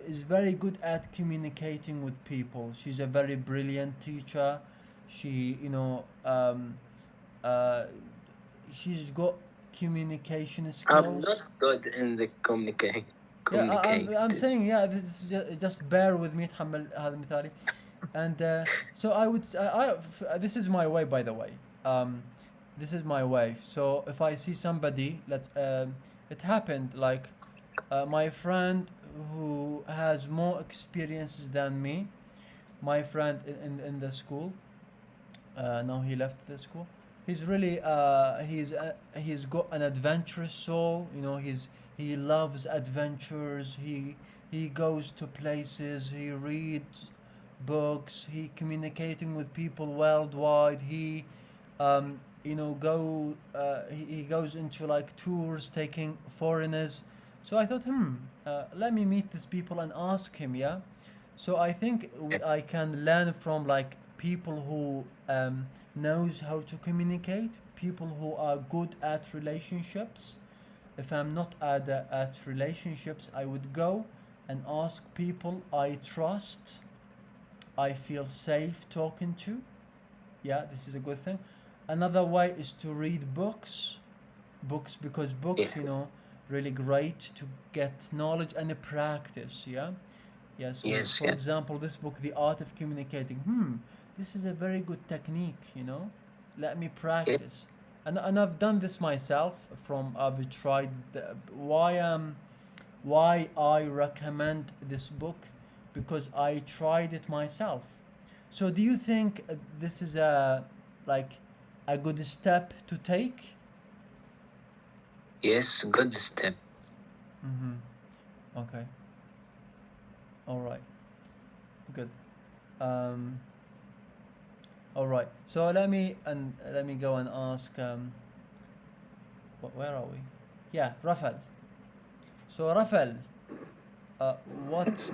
is very good at communicating with people. She's a very brilliant teacher. She, you know, uh, she's got communication I'm skills. not good in the Yeah, communicate. I'm saying, yeah, this is just bear with me. تحمل هذا مثالي. And so I would this is my way, by the way. um, this is my way. So if I see somebody, it happened like my friend who has more experiences than me, my friend in the school. Now he left the school. He's really he's got an adventurous soul. You know, he loves adventures. He goes to places. He reads books. He communicating with people worldwide. You know, he goes into like tours, taking foreigners. So I thought, let me meet these people and ask him. Yeah. So I think I can learn from like people who knows how to communicate, people who are good at relationships. If I'm not at relationships, I would go and ask people I trust, I feel safe talking to. Yeah, this is a good thing. Another way is to read books, because Yeah. books, you know, really great to get knowledge and practice. Yeah. Yeah, so Yes. for Yeah. example, this book, The Art of Communicating, this is a very good technique, you know? Let me Yeah. practice. And I've done this myself I've tried why I recommend this book, because I tried it myself. So do you think this is like a good step to take? Yes. Good step. Mm-hmm. Okay. All right. Good. Um, All right. So let me go and ask. Where are we? Yeah, Rafael. So Rafael, what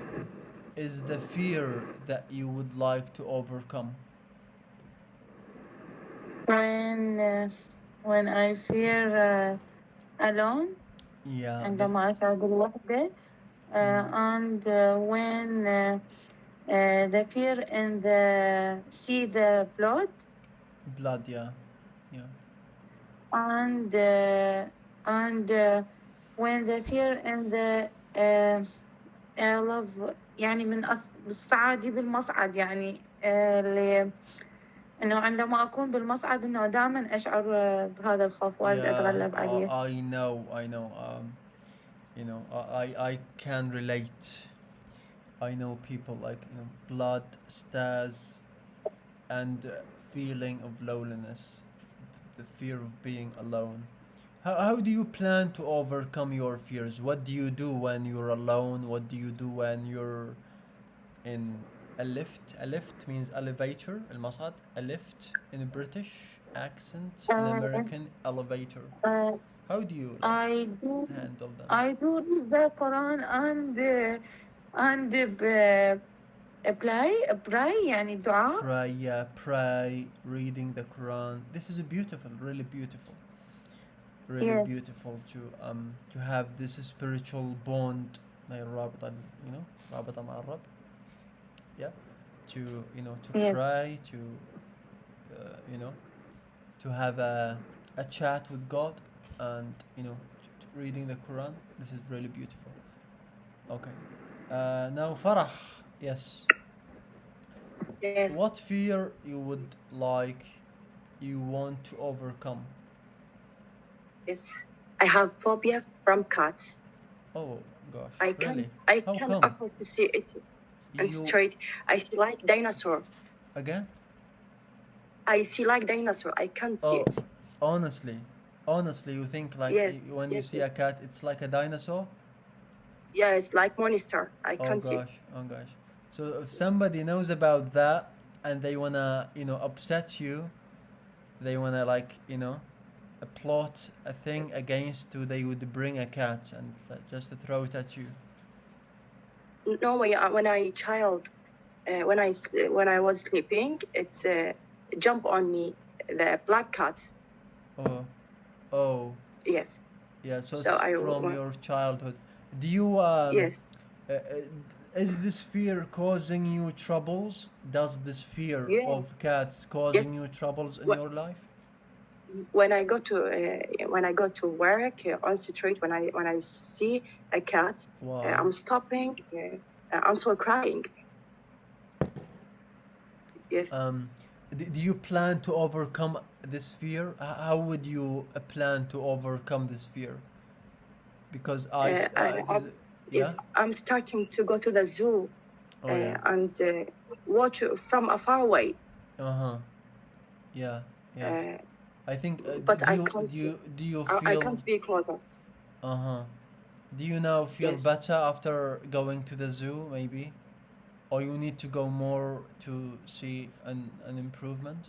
is the fear that you would like to overcome? when uh, when I feel alone Yeah, عندما أشعر بالوحدة and when the fear and the see the blood blood. Yeah, yeah. and when the fear and the love يعني من بالصعادي بالمصعد يعني اللي إنه عندما أكون بالمصعد إنه دائما أشعر بهذا الخوف وأريد Yeah, أتغلب عليه. I know, I know. You know, I can relate. I know people like, you know, blood, stairs, and feeling of loneliness, the fear of being alone. How do you plan to overcome your fears? What do you do when you're alone? What do you do when you're in a lift. A lift means elevator. المصعد. A lift in a British accent. In American, elevator. How do you I do handle them? read the Quran and pray يعني دعاء. Pray, yeah, pray, reading the Quran. This is beautiful, really beautiful. Really Yes. beautiful to have this spiritual bond مع الرابطة رابطة مع الرب. Yeah, to to Yes. pray, to to have a chat with God, and reading the Quran. This is really beautiful. Okay. Now Farah, yes. Yes. What fear you want to overcome? Yes. I have phobia from cats. Oh gosh, I really? can't How come? afford to see it and You straight. I see like dinosaur. again? I see like dinosaur. I can't see Oh, it. honestly, you think like Yes. when you Yes. see a cat, it's like a dinosaur? Yeah, it's like monster. I Oh can't see it. gosh, oh gosh. So if somebody knows about that and they wanna, upset you, they wanna plot a thing against you, they would bring a cat and just throw it at you. No, when I was sleeping, it's jump on me, the black cats. Oh, Yes. yeah. So So it's from your childhood. Do you Yes. is this fear causing you troubles? Does this fear Yeah. of cats causing you troubles in your life? When I go to work on street, when I see a cat, Wow. I'm stopping. I'm still crying. Yes. Do you plan to overcome this fear? How would you plan to overcome this fear? Because Yes, I'm starting to go to the zoo and watch from a far away. Yeah. I think. But do I you can't. do you I feel? can't be closer. Do you now feel Yes. better after going to the zoo, maybe? Or you need to go more to see an improvement?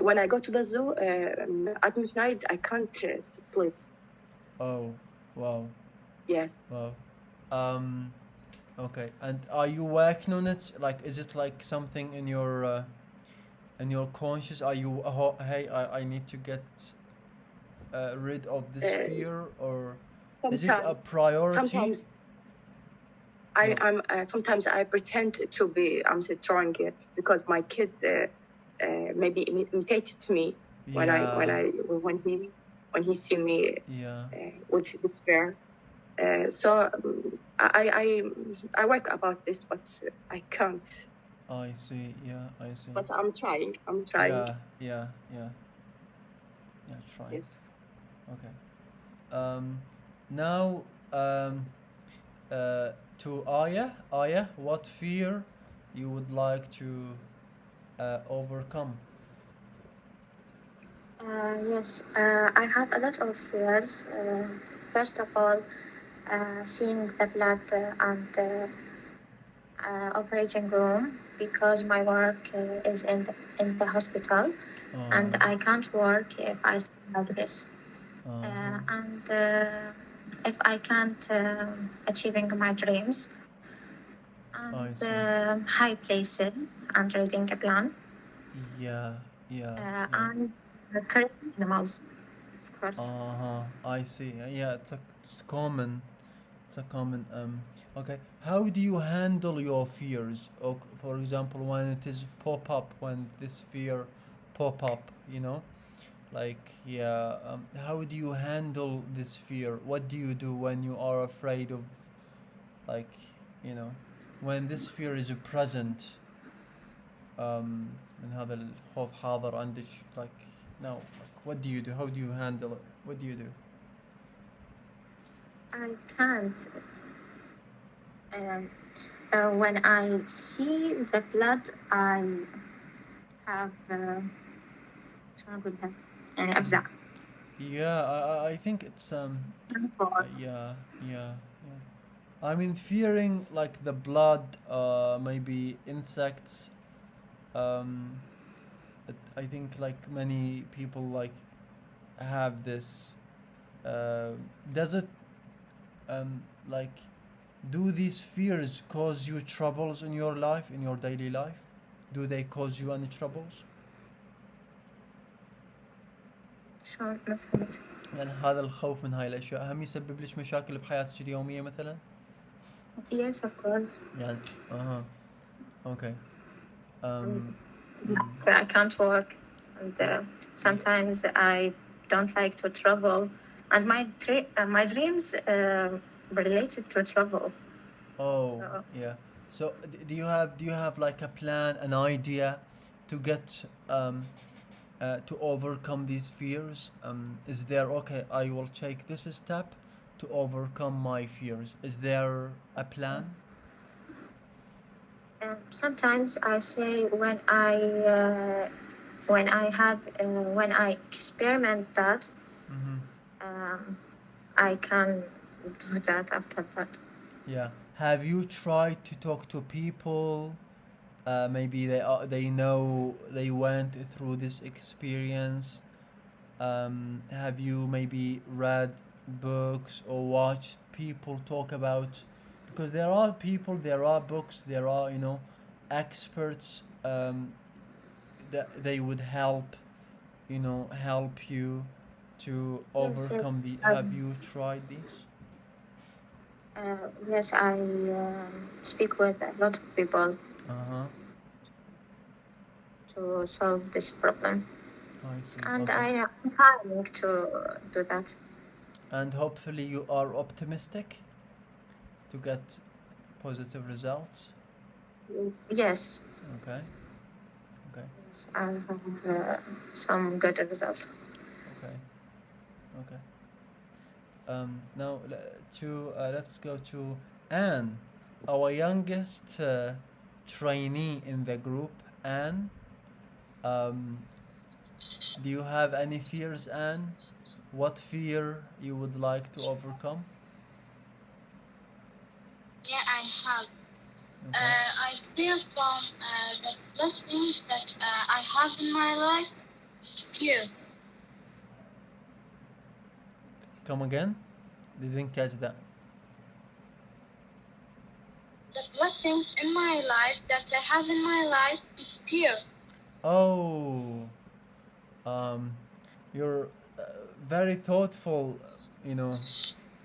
When I go to the zoo at midnight, I can't sleep. Oh, wow. Yes. Wow. Okay. And are you working on it? Like, is it like something in your conscious? Are you, hey, I need to get rid of this fear, or is it a priority? Sometimes sometimes I pretend to be strong because my kid maybe imitated me when he see me with this fear. So I work about this, but I can't. I see. Yeah, I see. But I'm trying. Yeah. Trying. Yes. Okay. Now, to Aya, what fear you would like to overcome? Yes, I have a lot of fears. First of all, seeing the blood and operating room because my work is in the hospital, and I can't work if I stay like this. And if I can't achieving my dreams, and high places and reading a plan. Yeah. And current animals, of course. I see. Yeah, it's common. It's a common. Okay. How do you handle your fears? Or, for example, when it is when this fear pop up, how do you handle this fear? What do you do when you are afraid of, when this fear is present? من هذا الخوف حاضر عندك, what do you do? How do you handle it? What do you do? I can't. When I see the blood, I have شو أقولها يعني أفزع. Yeah, I think it's yeah. I mean, fearing like the blood, maybe insects. Um, I think like many people like have this. Uh, does it like do these fears cause you troubles in your life, in your daily life? Do they cause you any troubles؟ شلون ما فهمت. يعني هذا الخوف من هاي الأشياء هم يسبب لك مشاكل بحياتك اليومية مثلا؟ Yes, of course. يعني okay. Um, I can't work, and sometimes I don't like to travel, and my dreams related to travel. oh, So yeah. So do you have like a plan, an idea to get to overcome these fears? Is there, okay, I will take this step to overcome my fears? Is there a plan? sometimes I say when I experiment that, I can do that after that. Yeah. Have you tried to talk to people? Maybe they know they went through this experience. Have you maybe read books or watched people talk about? Because there are people, there are books, there are experts that they would help help you to overcome the. Have you tried these? Yes, I speak with a lot of people to solve this problem. I see. And Okay. I am trying to do that. And hopefully you are optimistic to get positive results. Yes. Okay. Okay. Yes, I have some good results. Okay. Okay. Now let's go to Anne, our youngest trainee in the group. Anne, do you have any fears, Anne? What fear you would like to overcome? Yeah, I have. Okay. I fear from the blessings that I have in my life. Fear. Come again? Didn't catch that. The blessings in my life that I have in my life disappear. Oh, you're very thoughtful, you know,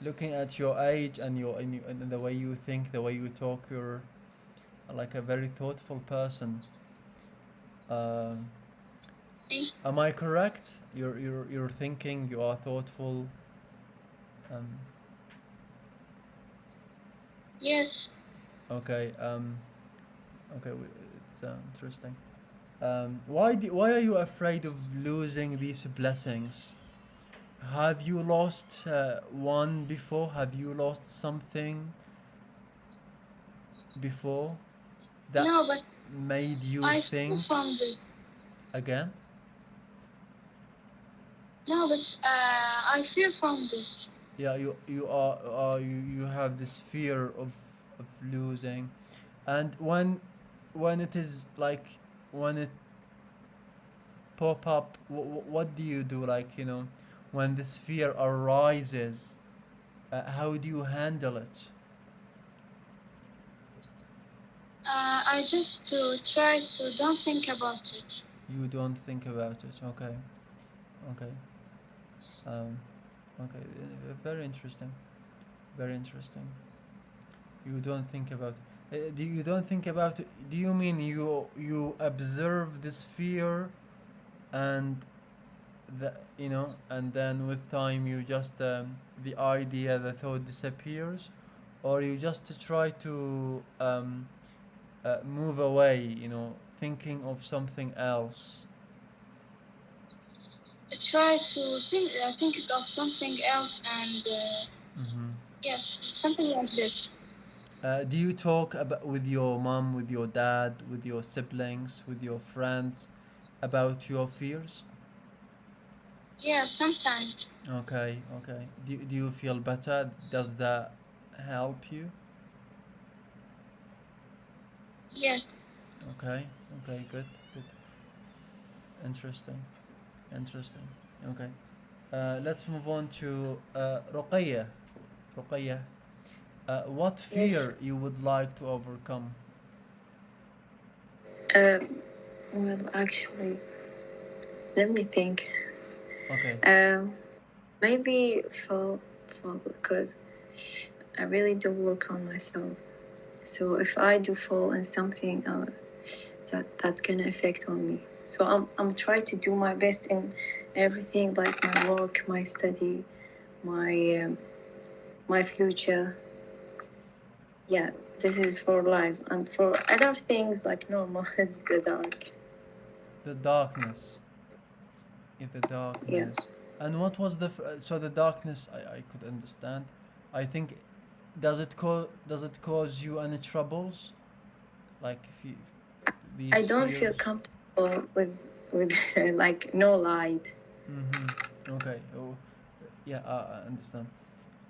looking at your age and and the way you think, the way you talk. You're like a very thoughtful person. Am I correct? You're thinking. You are thoughtful. Yes. Okay. Okay. It's interesting. Why are you afraid of losing these blessings? Have you lost one before? Have you lost something before that No, but made you I think fear from this. again? No, but I fear from this. Yeah, you have this fear of losing, and when it is like when it pop up, what do you do? Like when this fear arises, how do you handle it? I just to try to don't think about it. You don't think about it. Okay, okay, okay. Very interesting. Very interesting. You don't think about it. You don't think about it. Do you mean you observe this fear, and and then with time you just the idea, the thought disappears, or you just try to move away, thinking of something else? I try to think of something else and yes, something like this. Do you talk with your mom, with your dad, with your siblings, with your friends about your fears? Yeah, sometimes. Okay, okay. Do you feel better? Does that help you? Yes. Okay, okay, good, good. Interesting, interesting. Okay. Let's move on to Ruqayya. Ruqayya, what Yes. fear you would like to overcome? Uh, well, actually, let me think. Okay. Maybe fall because I really do work on myself. So if I do fall in something, that's gonna affect on me. So I'm trying to do my best in everything, like my work, my study, my future. Yeah, this is for life, and for other things like normal, it's the dark. The darkness. In the Yeah. darkness. And what was so the darkness? I could understand. I think does it cause you any troubles? Like if you I these don't feel fears? comfortable with like no light. Mm-hmm. Okay. Oh, yeah. I understand.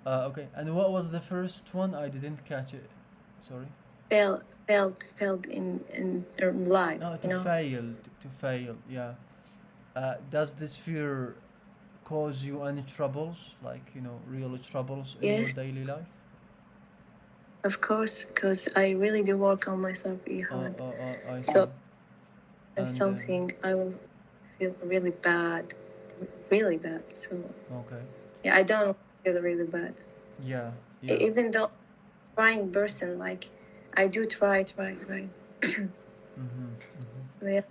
Okay. And what was the first one? I didn't catch it. Sorry. Felt in life, No, you to know. fail. To fail. Yeah. Does this fear cause you any troubles? Like real troubles in your Yes, daily life? of course, because I really do work on myself really hard. I see. So it's And something I will feel really bad, really bad. So okay. yeah, I don't feel really bad. Yeah. Yeah. Even though trying person, like I do try. Mm-hmm. Mm-hmm. So yeah,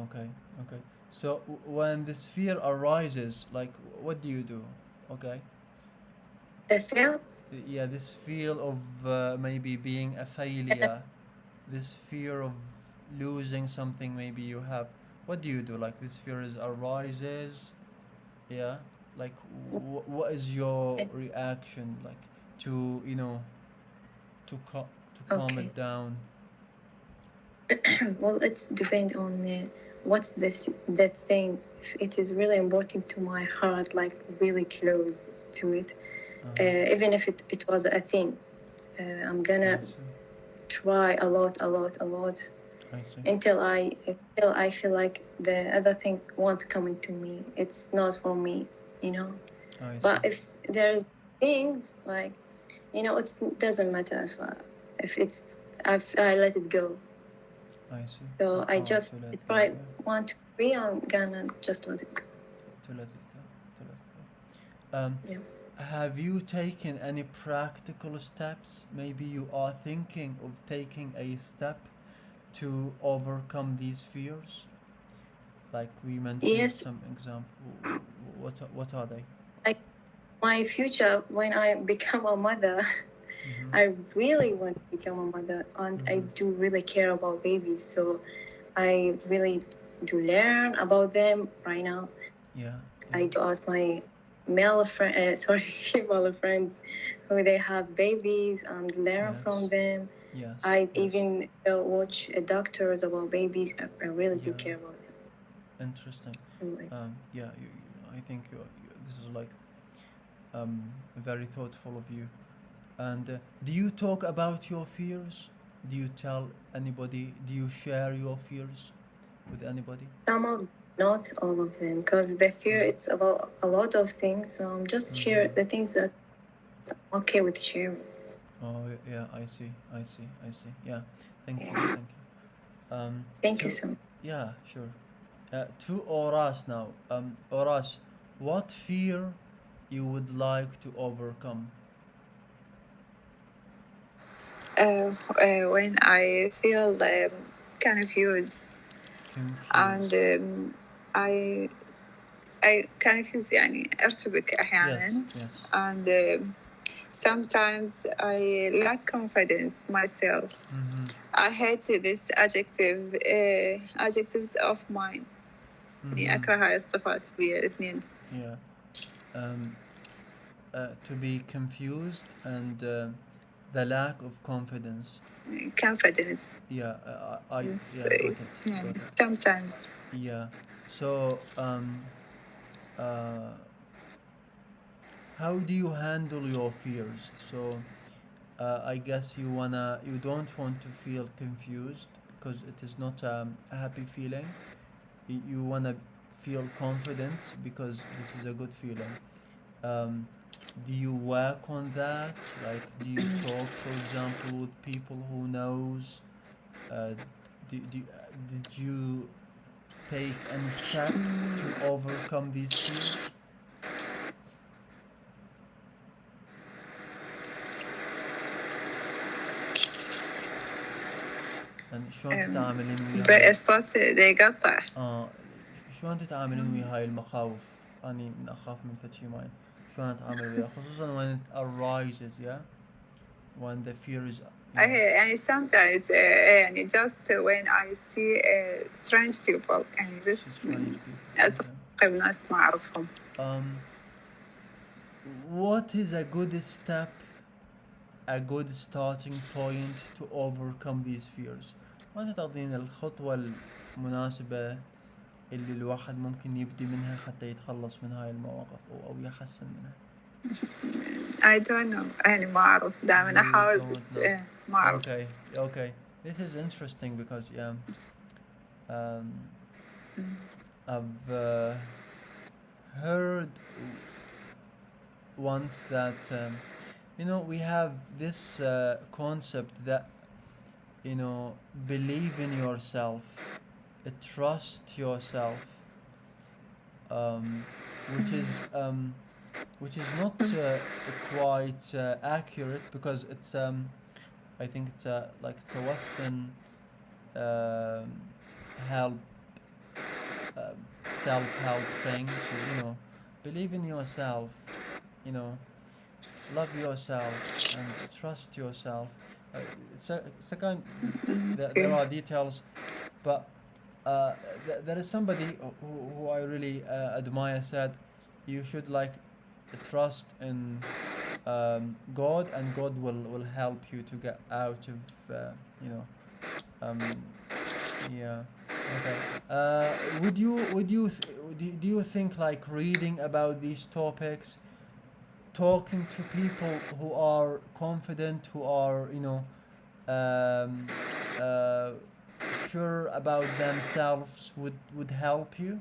Okay. Okay. So when this fear arises, like, what do you do? Okay. the feel. Yeah, this feel of maybe being a failure, this fear of losing something maybe you have. What do you do? Like this fear is arises. Yeah. Like, what is your reaction? Like to to calm Okay. it down. Well, it's depend on what's the thing. If it is really important to my heart, like really close to it, even if it was a thing, I'm gonna I see. try a lot I see. until I feel like the other thing won't come into me. It's not for me, you know. I see. But if there's things like, it doesn't matter if it's I let it go. I see. So I just To let if go. I Yeah. want to be, I'm gonna just let it go. To let it go. To let it go. Yeah. Have you taken any practical steps? Maybe you are thinking of taking a step to overcome these fears. Like we mentioned Yes, some example. What are they? like my future when I become a mother, Mm-hmm. I really want to become a mother, and I do really care about babies. So I really do learn about them right now. Yeah. I do ask my female friends who they have babies and learn from them. Yes. I even watch doctors about babies. I really do Yeah. care about them. Interesting. So, like, Yeah. I think this is like very thoughtful of you. And do you talk about your fears? Do you tell anybody? Do you share your fears with anybody? some of not all of them, because the fear it's about a lot of things. So I'm just share the things that I'm okay with sharing. Oh yeah, I see. I see. I see. Yeah. Thank you. Thank you. Thank you so much. Yeah, sure. To Oras now. Oras, what fear you would like to overcome? When I feel confused and I confuse يعني ارتبك أحيانا Yes. and sometimes I lack confidence myself. I hate this adjectives of mine. يعني أكره هاي الصفات فيها الاثنين. Yeah. To be confused and the lack of confidence. Confidence. Yeah, I got it. Yeah, Got it. sometimes. Yeah. So uh, how do you handle your fears? So I guess you don't want to feel confused because it is not a happy feeling. You want to feel confident because this is a good feeling. Um, do you work on that? Like, do you talk, for example, with people who knows? Uh, did you take any step to overcome these fears؟ يعني شلون تتعاملين ويا هاي الصوت دا يقطع. شلون تتعاملين ويا هاي المخاوف؟ أني من أخاف من فد شي معين. شلون أتعامل وياه خصوصا when it arises, yeah? When the fear is يعني sometimes يعني just when I see strange people يعني بس ألتقي بناس ما أعرفهم. What is a good step, a good starting point to overcome these fears؟ ما تعطينا الخطوة المناسبة اللي الواحد ممكن يبدي منها حتى يتخلص من هاي المواقف أو يحسن منها؟ I don't know. يعني ما أعرف. دائما أحاول بس ما أعرف. Okay. This is interesting because I've heard once that we have this concept that believe in yourself, trust yourself, which is not quite accurate because it's I think it's a Western help self-help thing to believe in yourself, love yourself and trust yourself. It's a kind there are details, but there is somebody who I really admire said you should trust in God, and God will help you to get out of yeah. Okay. Do you think like reading about these topics, talking to people who are confident, who are sure about themselves would help you?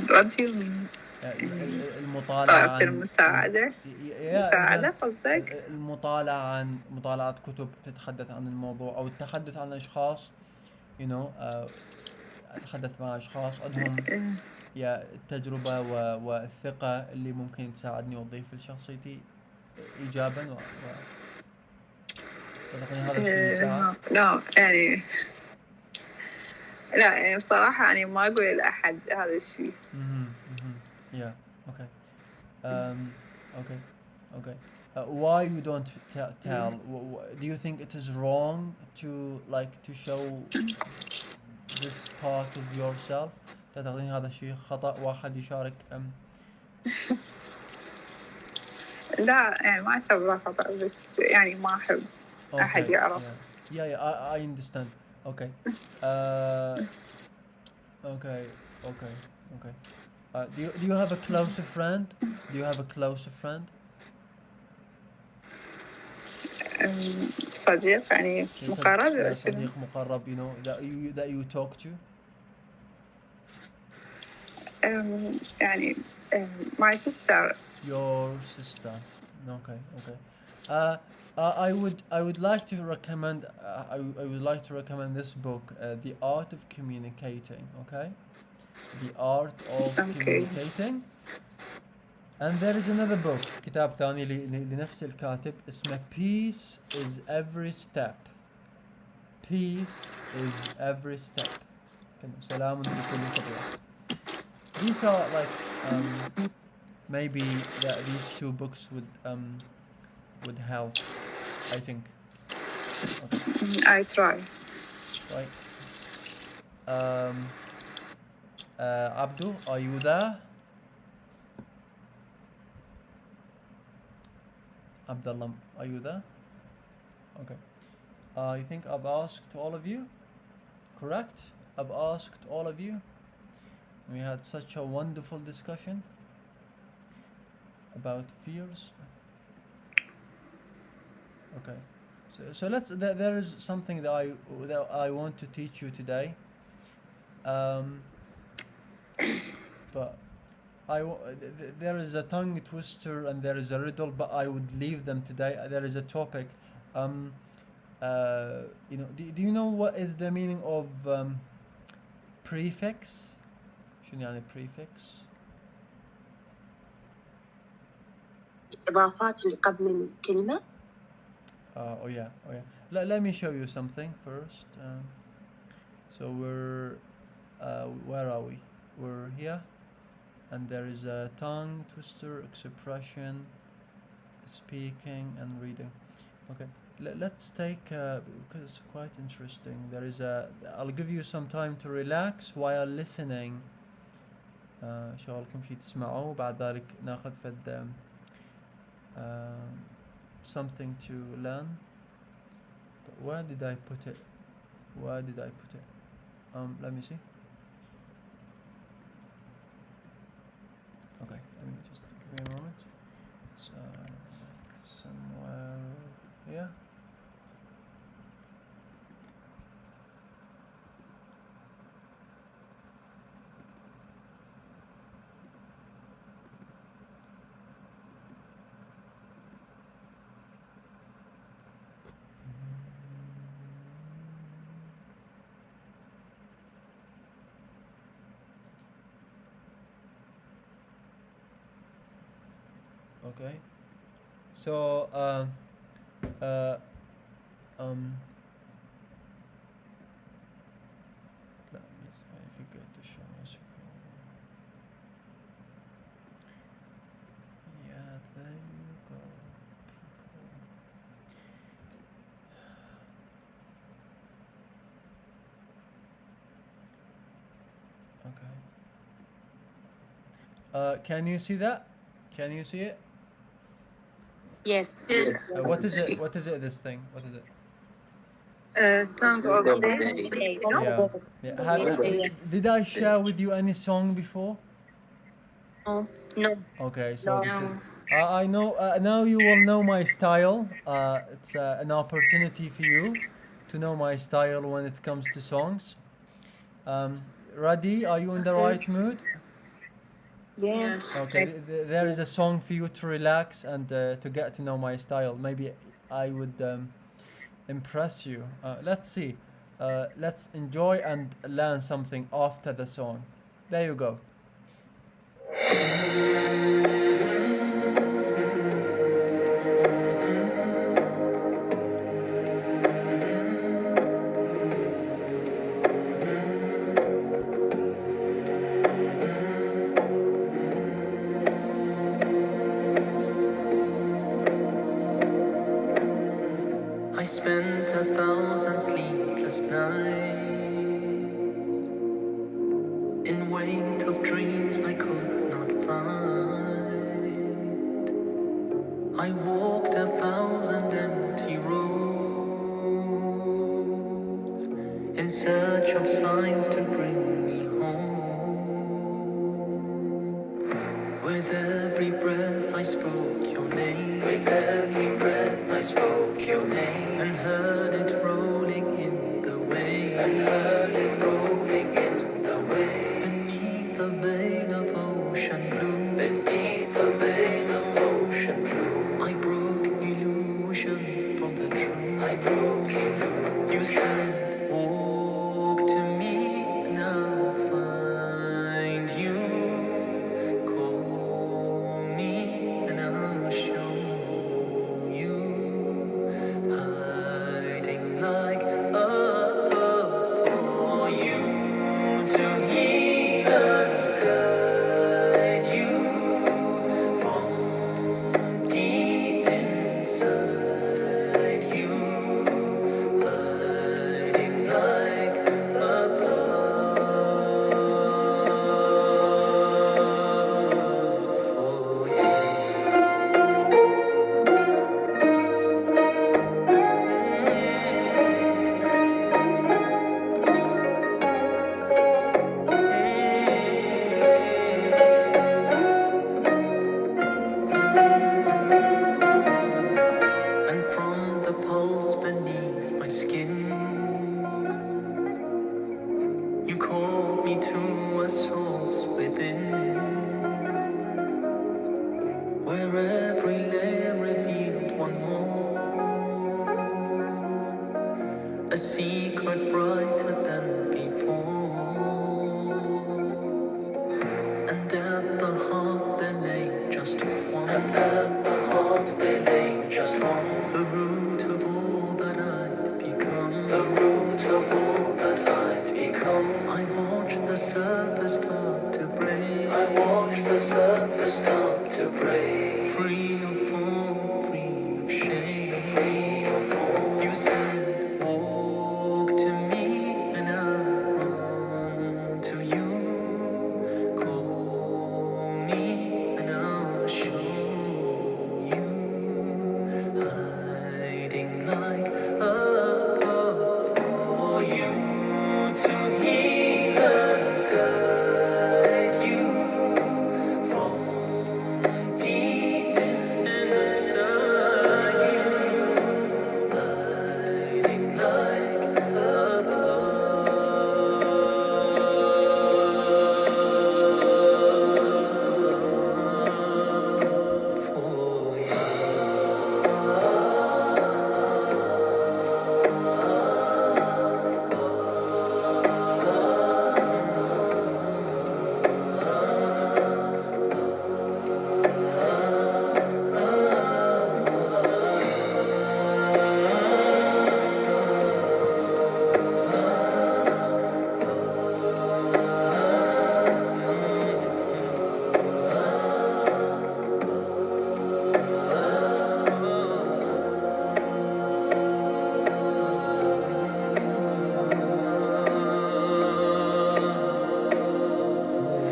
What do you mean؟ المطالعة المساعدة قصدك؟ المطالعة عن مطالعة كتب تتحدث عن الموضوع أو التحدث عن أشخاص أتحدث مع أشخاص عندهم التجربة والثقة اللي ممكن تساعدني وتضيف لشخصيتي إيجابا تعتقدين هذا الشيء يساعد؟ لا يعني بصراحة يعني ما أقول لأحد هذا الشيء. Yeah. Okay. Okay. Why you don't tell? Do you think it is wrong to show this part of yourself؟ تعتقدين هذا الشيء خطأ واحد يشارك لا يعني ما أعتبره خطأ بس يعني ما أحب أحد يعرف. Yeah, I understand. Okay. Okay. Do you have a closer friend? صديق يعني مقرب. صديق مقرب that you talk to. يعني my sister. Your sister. Okay. I would like to recommend this book, The Art of Communicating. Okay, The Art of Communicating. And there is another book, كتاب ثاني لنفس الكاتب اسمه Peace is Every Step. Peace is Every Step. سلام في كل خطوة. These are maybe these two books would help, I think. Okay. I try. Right. Abdu, are you there? Abdullah, are you there? Okay. I think I've asked all of you. Correct? I've asked all of you. We had such a wonderful discussion about fears. Okay. So there is something that I want to teach you today. Um, but there is a tongue twister and there is a riddle, but I would leave them today. There is a topic. Um, do you know what is the meaning of prefix? شنو يعني prefix? الإضافات اللي قبل الكلمة. Oh yeah. Let me show you something first. So we're where are we? We're here, and there is a tongue twister, expression, speaking and reading. Okay, let's take because it's quite interesting. I'll give you some time to relax while listening. شغلكم شي تسمعوا بعد ذلك ناخذ فد something to learn. But where did I put it? Let me see. Okay, let me just give me a moment. It's somewhere here. Okay, so let me see if you get the show scroll. Yeah, there you go, people. Okay. Can you see that? Can you see it? Yes. What is it? What is it? This thing? What is it? Song of the day. Yeah. Did I share with you any song before? No. Okay, so this is. I know now you will know my style. It's an opportunity for you to know my style when it comes to songs. Radi, are you in the right mood? Yes. Okay, there is a song for you to relax and to get to know my style. Maybe I would impress you. Let's see. Let's enjoy and learn something after the song. There you go. I spent 1,000 sleepless nights in wait of dreams I could not find. I walked 1,000 empty roads in search of signs to bring me home. With every breath I spoke your name. With every breath I spoke your name. And heard it rolling in the waves. And heard it rolling in the waves. Beneath a veil of ocean blue. Beneath a veil of ocean blue. I broke illusion from the truth. I broke illusion. You said, walk to me and I'll find you. Call me and I'll show you. Hiding like a pearl for you to heal and guide you. to our souls within, where every layer revealed one more, a secret brighter than before. And at the heart there lay just one. And at the heart there lay just one. The root of all that I'd become. The root of all that I'd become. I watched the surface start to break. I watched the surface start to break. Free of form, free of shame. Free of form. You said, walk to me, and I'll run to you. Call me and I'll show you, hiding like a puff for you to heal and guide you from deep inside you, hiding like a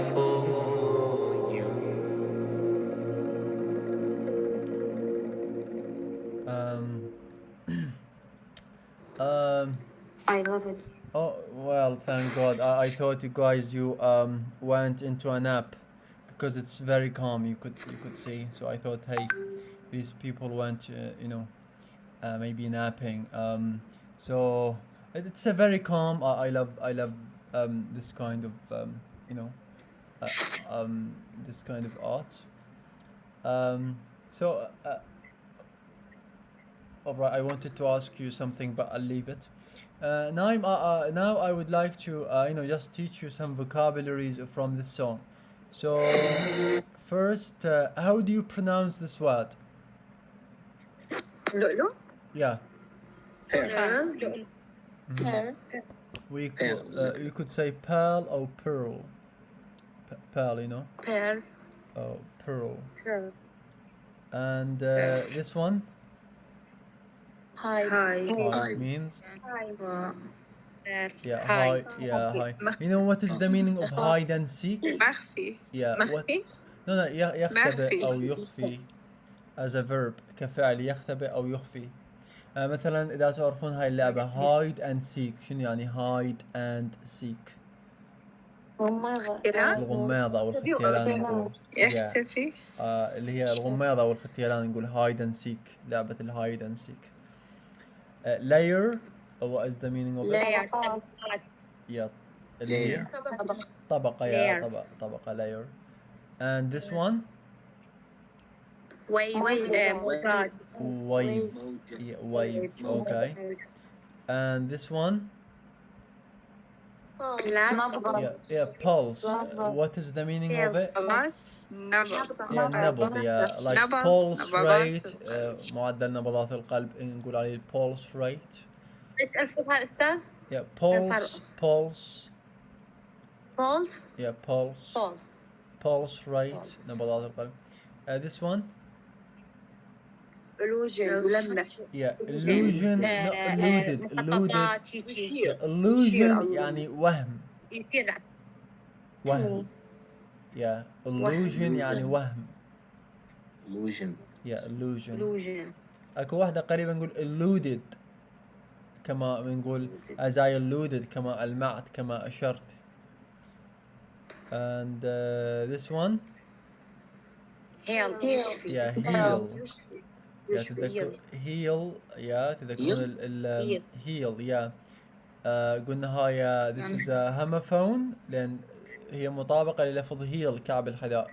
for you. Um, um, I love it. oh well, thank God. I thought you guys went into a nap because it's very calm. You could see. So I thought, hey, these people went, maybe napping. So it's a very calm. I love this kind of you know uh, this kind of art. So all right, I wanted to ask you something, but I'll leave it. Now I would like to just teach you some vocabularies from this song. So first, how do you pronounce this word? لؤلؤ. Yeah. لؤلؤ. Mhm. You could say pearl or pearl. Pearl, Pearl. Oh, pearl. Pearl. And this one, Hide. hide means yeah, Hide. hide. Yeah, hide. You know what is the meaning of hide and seek? مخفي. Yeah. What? No, no. يختبئ أو يخفي as a verb كفعل يختبئ أو يخفي. مثلا إذا تعرفون هاي اللعبة hide and seek، شنو يعني hide and seek؟ الغماضة أو الختيلان نقول. يختفي. اللي هي الغماضة أو الختيلان نقول hide and seek، لعبة الهايد and seek. Layer, what is the meaning of it? Layer. Yeah, اللي هي طبقة. يا طبقة layer. And this one? Wave. Wave. Yeah, wave. Okay. And this one? Yeah, pulse. What is the meaning of it? Yeah, نبض. Yeah, like pulse rate. معدل نبضات القلب نقول عليه pulse rate. أستاذ. Yeah, pulse. Yeah, pulse rate. نبضات القلب. This one? Yeah, illusion. No, alluded. Yeah, illusion يعني وهم. Yeah, illusion يعني وهم. Yeah, illusion. اكو واحدة قريبة نقول alluded، كما بنقول as I alluded، كما ألمعت، كما أشرت. And this one? Heal. Yeah, heal. Yeah, تذكر heal. Yeah, تذكرون heal. Yeah. قلنا هاي this is a homophone لأن هي مطابقة للفظ heel كعب الحذاء،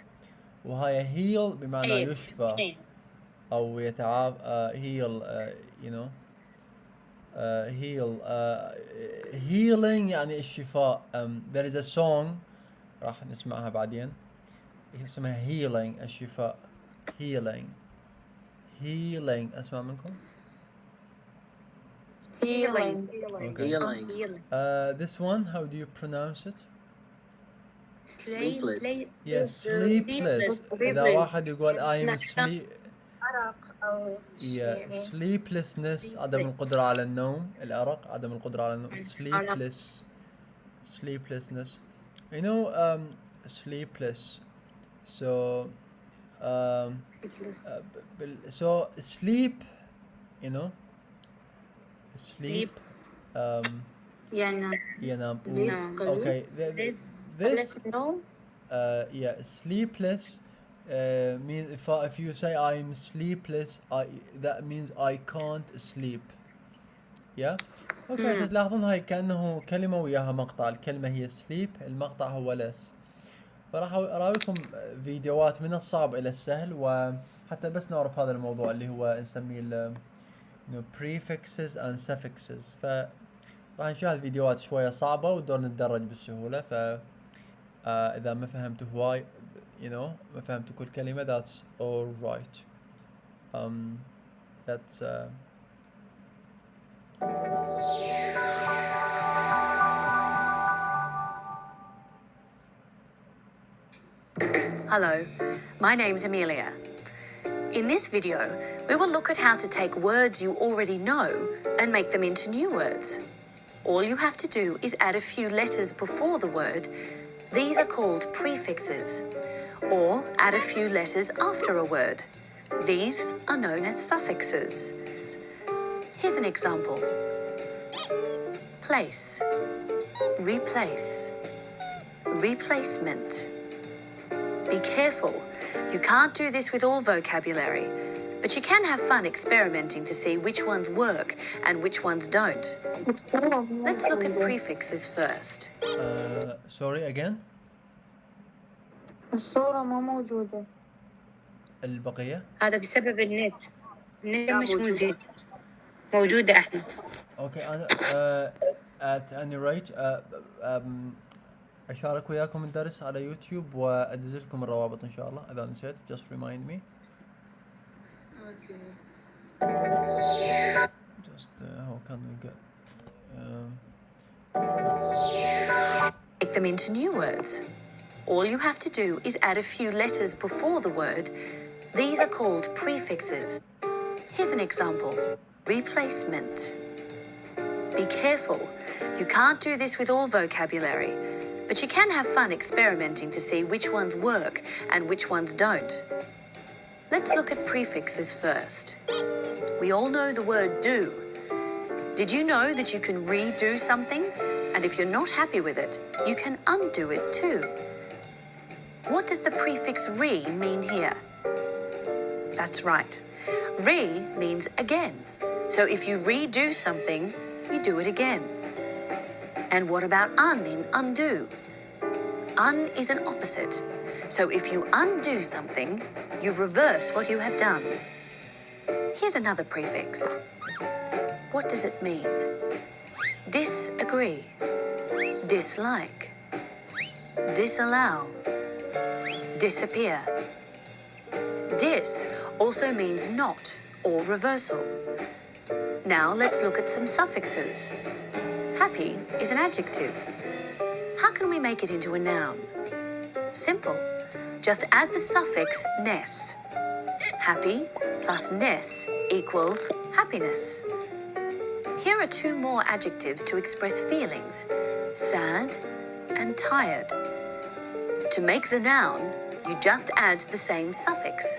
وهاي heel بمعنى يشفى أو يتعافى heal you know heal healing يعني الشفاء. there is a song راح نسمعها بعدين اسمها healing الشفاء healing أسمع منكم؟ Healing. Okay. This one, how do you pronounce it? Sleepless. Yes, sleepless. إذا واحد يقول I'm sleep. أرق أو Yeah, sleeplessness عدم القدرة على النوم، الأرق عدم القدرة على النوم. Sleeplessness. You know, sleepless. So, so sleep. You know, sleep. ينام. Okay. This. Yeah, sleepless. Means if you say I'm sleepless, that means I can't sleep. Yeah. Okay. so تلاحظون هاي كأنه كلمة وياها مقطع، الكلمة هي sleep، المقطع هو less. فراح أراويكم فيديوهات من الصعب إلى السهل، وحتى بس نعرف هذا الموضوع اللي هو نسميه prefixes and suffixes. فراح نشاهد فيديوهات شوية صعبة ودور نتدرج بالسهولة. إذا ما فهمت هواي ما فهمت كل كلمة that's all right. That's Hello, my name's Amelia. In this video, we will look at how to take words you already know and make them into new words. All you have to do is add a few letters before the word. These are called prefixes. Or add a few letters after a word. These are known as suffixes. Here's an example. Place, replace, replacement. Be careful. You can't do this with all vocabulary, but you can have fun experimenting to see which ones work and which ones don't. Let's look at prefixes first. Sorry again. الصورة ما موجودة. البقية؟ هذا بسبب النت مش موجود. موجودة احنا. Okay, أنا at any rate أشارك وياكم الدرس على يوتيوب وأدز لكم الروابط إن شاء الله. إذا نسيت just remind me. Okay. Just how can we get Make them into new words. All you have to do is add a few letters before the word. These are called prefixes. Here's an example. Replacement. Be careful. You can't do this with all vocabulary, but you can have fun experimenting to see which ones work and which ones don't. Let's look at prefixes first. We all know the word do. Did you know that you can redo something? And if you're not happy with it, you can undo it too. What does the prefix re mean here? That's right. Re means again. So if you redo something, you do it again. And what about un in undo? Un is an opposite. So if you undo something, you reverse what you have done. Here's another prefix. What does it mean? Disagree, dislike, disallow, disappear. Dis also means not or reversal. Now let's look at some suffixes. Happy is an adjective. How can we make it into a noun? Simple. Just add the suffix ness. Happy plus ness equals happiness. Here are two more adjectives to express feelings: sad and tired. To make the noun, you just add the same suffix.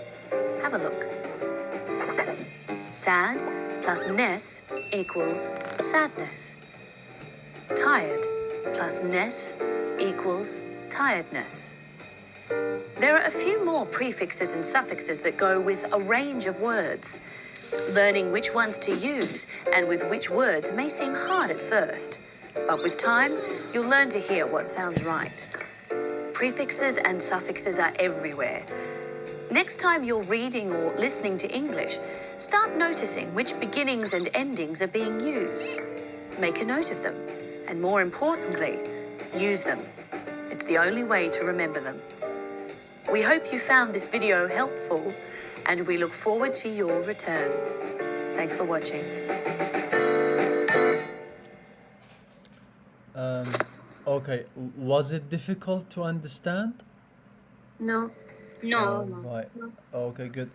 Have a look. Sad plus ness equals sadness. Tired plus ness equals tiredness. There are a few more prefixes and suffixes that go with a range of words. Learning which ones to use and with which words may seem hard at first, But with time, you'll learn to hear what sounds right. Prefixes and suffixes are everywhere. Next time you're reading or listening to English, start noticing which beginnings and endings are being used. Make a note of them, and more importantly, use them. It's the only way to remember them. We hope you found this video helpful, and we look forward to your return. Thanks for watching. Okay, was it difficult to understand? No. No. Right. Okay, good.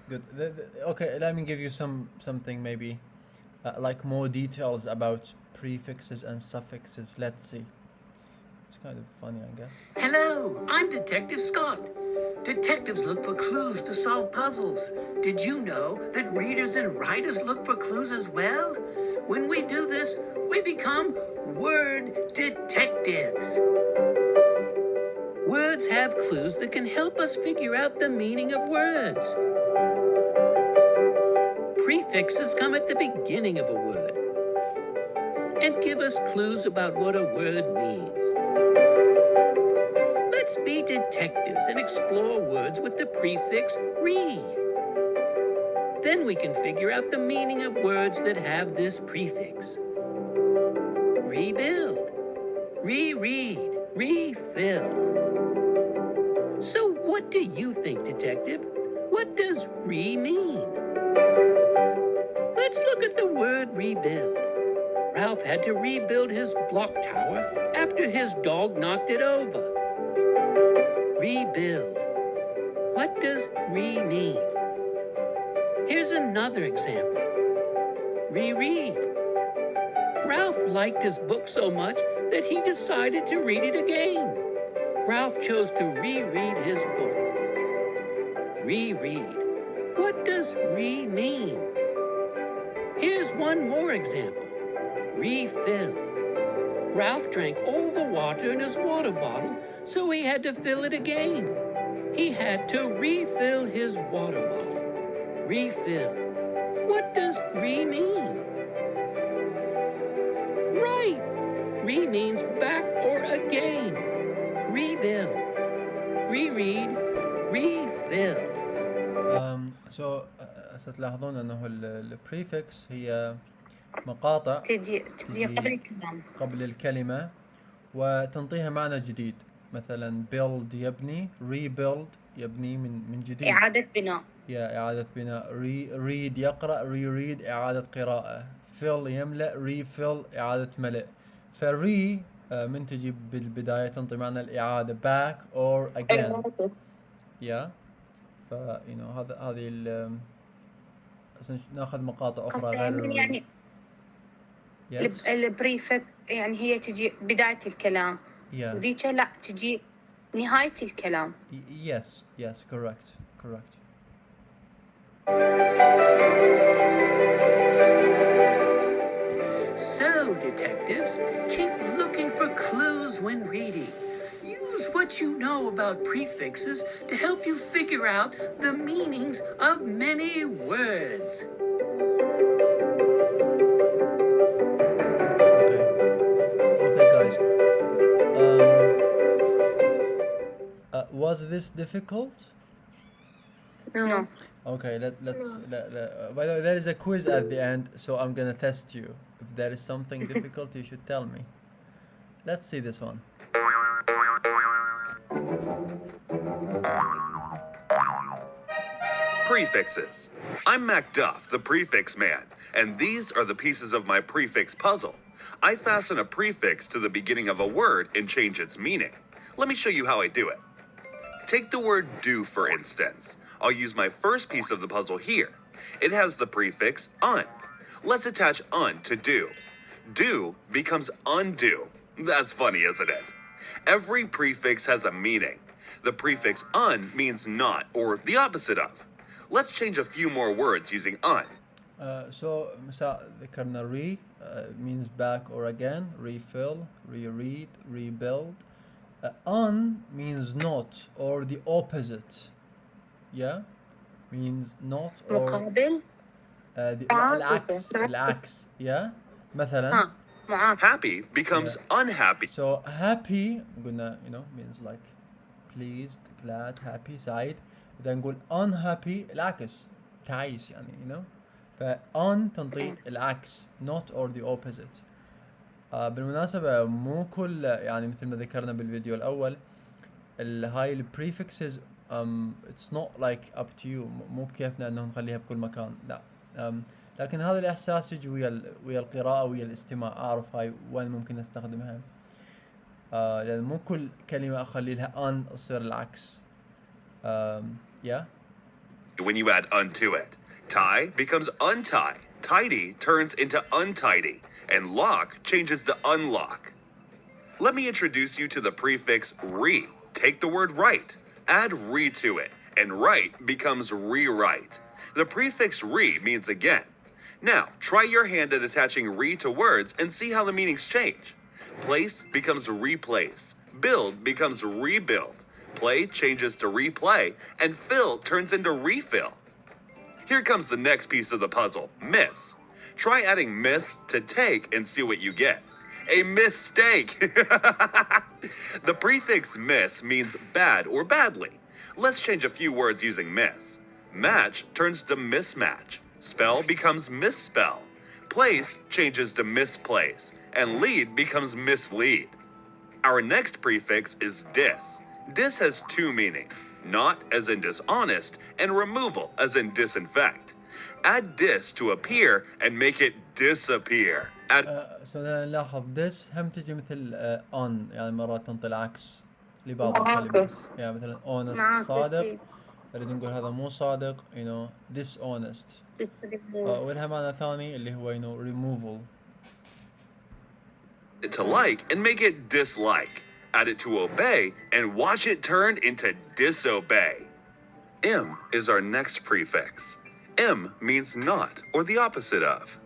Okay, let me give you something maybe like more details about prefixes and suffixes. Let's see. It's kind of funny, I guess. Hello, I'm Detective Scott. Detectives look for clues to solve puzzles. Did you know that readers and writers look for clues as well? When we do this, we become word detectives. Words have clues that can help us figure out the meaning of words. Prefixes come at the beginning of a word and give us clues about what a word means. Let's be detectives and explore words with the prefix re. Then we can figure out the meaning of words that have this prefix. Rebuild, reread, refill. So what do you think, detective? What does re mean? Let's look at the word rebuild. Ralph had to rebuild his block tower after his dog knocked it over. Rebuild. What does re mean? Here's another example. Reread. Ralph liked his book so much that he decided to read it again. Ralph chose to reread his book. Reread. What does re mean? Here's one more example. Refill. Ralph drank all the water in his water bottle, so he had to fill it again. He had to refill his water bottle. Refill. What does re mean? Right! Re means back or again. Rebuild. Reread. Refill. ستلاحظون انه البريفكس هي مقاطع تجي قبل الكلام. قبل الكلمة وتنطيها معنى جديد. مثلا build يبني، rebuild يبني من جديد. إعادة بناء. إعادة بناء. read يقرأ، reread إعادة قراءة. fill يملأ، refill إعادة ملء. فري من تجي بالبداية تنطي معنى الإعادة back or again. هذه ناخذ مقاطع أخرى غير يعني البريفكس يعني هي تجي بداية الكلام وذيك لا تجي نهاية الكلام. Yes, correct. So, detectives, keep looking for clues when reading. Use what you know about prefixes to help you figure out the meanings of many words. Okay, guys. Was this difficult? No. Okay, let's. By the way, there is a quiz at the end, so I'm gonna test you. If there is something difficult, you should tell me. Let's see this one. Prefixes. I'm Macduff, the prefix man, and these are the pieces of my prefix puzzle. I fasten a prefix to the beginning of a word and change its meaning. Let me show you how I do it. Take the word do, for instance. I'll use my first piece of the puzzle here. It has the prefix un. Let's attach un to do. Do becomes undo. That's funny, isn't it? Every prefix has a meaning. The prefix un means not, or the opposite of. Let's change a few more words using un. So ذكرنا re means back or again, refill, reread, rebuild. Un means not or the opposite. Means not or مقابل. العكس. مثلا Happy becomes unhappy. So happy قلنا means like pleased, glad, happy, سعيد. إذا نقول unhappy العكس تعيس يعني ف on تنطي العكس not or the opposite. بالمناسبة مو كل يعني مثل ما ذكرنا بالفيديو الأول هاي ال prefixes it's not like up to you مو بكيفنا انه نخليها بكل مكان لا لكن هذا الإحساس يجي ويا القراءة ويا الاستماع أعرف هاي وين ممكن أستخدمها لأن مو كل كلمة أخلي لها on تصير العكس yeah. When you add un to it, tie becomes untie, tidy turns into untidy, and lock changes to unlock. Let me introduce you to the prefix re. Take the word write, add re to it, and write becomes rewrite. The prefix re means again. Now, try your hand at attaching re to words and see how the meanings change. Place becomes replace, build becomes rebuild, play changes to replay, and fill turns into refill. Here comes the next piece of the puzzle, miss. Try adding miss to take and see what you get. A mistake. The prefix miss means bad or badly. Let's change a few words using miss. Match turns to mismatch. Spell becomes misspell. Place changes to misplace. And lead becomes mislead. Our next prefix is dis. Dis has two meanings, not as in dishonest, and removal as in disinfect. Add dis to appear and make it disappear. نلاحظ this هم تجي مثل on يعني مرات تنطي العكس لبعض الكلمات يعني مثلا honest صادق نريد نقول هذا مو صادق dishonest ولها معنى ثاني اللي هو removal. To like and make it dislike. Add it to obey and watch it turn into disobey. M is our next prefix. M means not or the opposite of.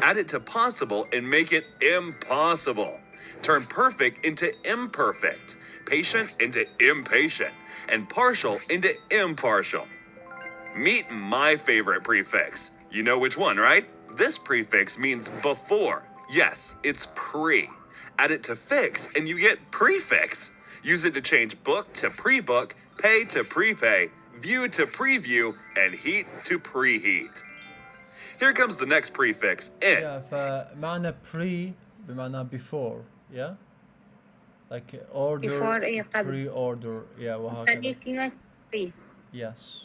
Add it to possible and make it impossible. Turn perfect into imperfect, patient into impatient, and partial into impartial. Meet my favorite prefix. You know which one, right? This prefix means before. Yes, it's pre. Add it to fix and you get prefix. Use it to change book to pre-book, pay to prepay, view to preview, and heat to preheat. Here comes the next prefix, in. Yeah, فمعنى pre بمعنى before, yeah? Like order, before pre-order, yeah, وهكذا. Yes.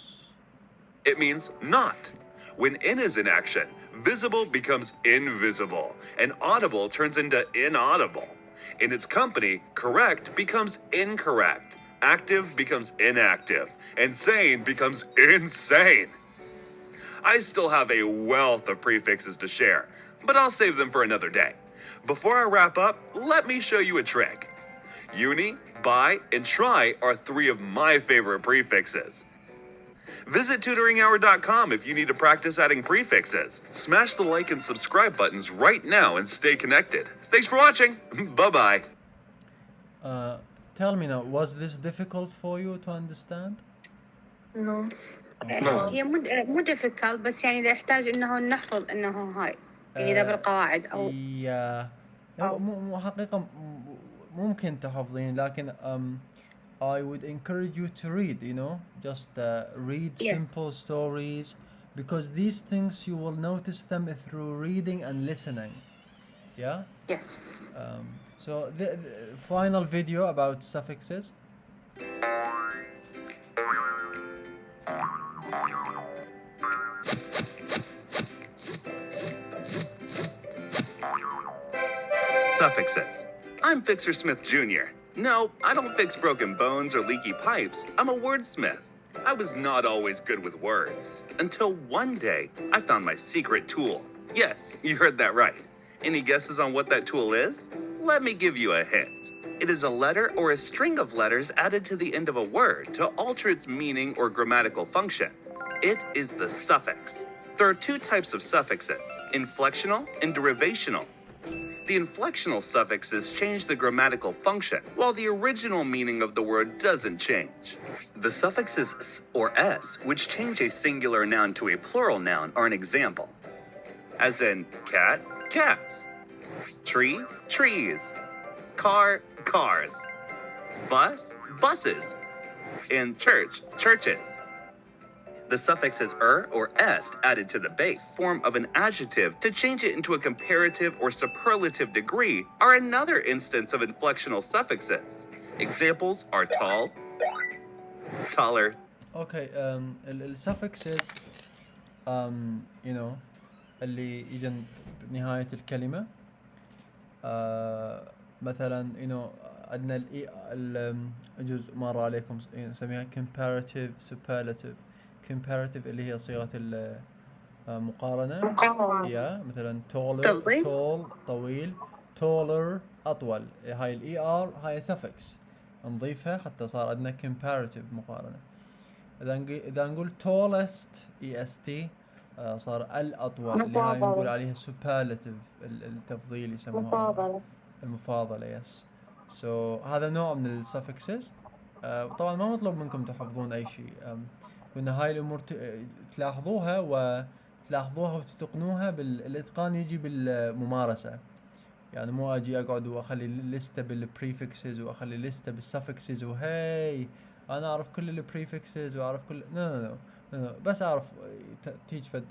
It means not. When in is in action, visible becomes invisible, and audible turns into inaudible. In its company, correct becomes incorrect, active becomes inactive, and sane becomes insane. I still have a wealth of prefixes to share, but I'll save them for another day. Before I wrap up, let me show you a trick. Uni, buy, and try are three of my favorite prefixes. Visit tutoringhour.com if you need to practice adding prefixes. Smash the like and subscribe buttons right now and stay connected. Thanks for watching. Bye-bye. Tell me now, was this difficult for you to understand? No. هي مو difficult بس يعني إذا يحتاج إنه نحفظ إنه هاي يعني إذا بالقواعد أو مو حقيقة ممكن تحفظين لكن I would encourage you to read, just read simple stories because these things you will notice them through reading and listening. Yeah? Yes. So the final video about suffixes. Suffixes. I'm Fixer Smith Jr. No, I don't fix broken bones or leaky pipes. I'm a wordsmith. I was not always good with words. Until one day, I found my secret tool. Yes, you heard that right. Any guesses on what that tool is? Let me give you a hint. It is a letter or a string of letters added to the end of a word to alter its meaning or grammatical function. It is the suffix. There are two types of suffixes, inflectional and derivational. The inflectional suffixes change the grammatical function, while the original meaning of the word doesn't change. The suffixes s or s, which change a singular noun to a plural noun, are an example. As in cat, cats, Tree, trees. Car, cars. Bus, buses. And church, churches. The suffixes or est added to the base form of an adjective to change it into a comparative or superlative degree are another instance of inflectional suffixes. Examples are tall, taller. Okay, الsuffixes you know اللي يجن بنهاية الكلمة مثلا عندنا الجزء مر عليكم نسميها comparative superlative. comparative اللي هي صيغة المقارنة مثلا tall طويل طولر أطول. هاي ال ER هاي suffix نضيفها حتى صار عندنا comparative مقارنة. إذا نقول tallest EST صار الأطول اللي هاي نقول عليها superlative التفضيل يسموها المفاضلة. yes. so هذا نوع من السفكسز. طبعا ما مطلوب منكم تحفظون أي شيء. قلنا هاي الأمور تلاحظوها وتتقنوها بالإتقان يجي بالممارسة. يعني مو أجي أقعد وأخلي لستة بالبريفكسز وأخلي لستة بالسفكسز وهاي أنا أعرف كل البريفكسز وأعرف كل no. بس أعرف تيج فد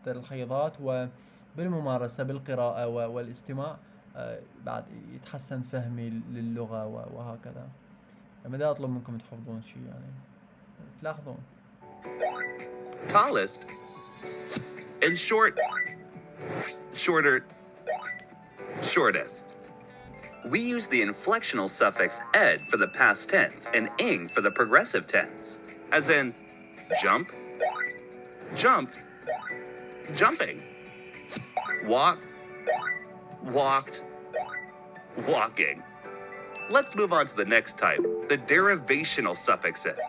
الخياطات وبالممارسة بالقراءة والاستماع بعد يتحسن فهمي للغة وهكذا. ما دا أطلب منكم تحفظون شيء يعني تلاحظون. Tallest. And short. Shorter. Shortest. We use the inflectional suffix ed for the past tense and ing for the progressive tense, as in jump, jumped, jumping, walk, walked, walking. Let's move on to the next type, the derivational suffixes.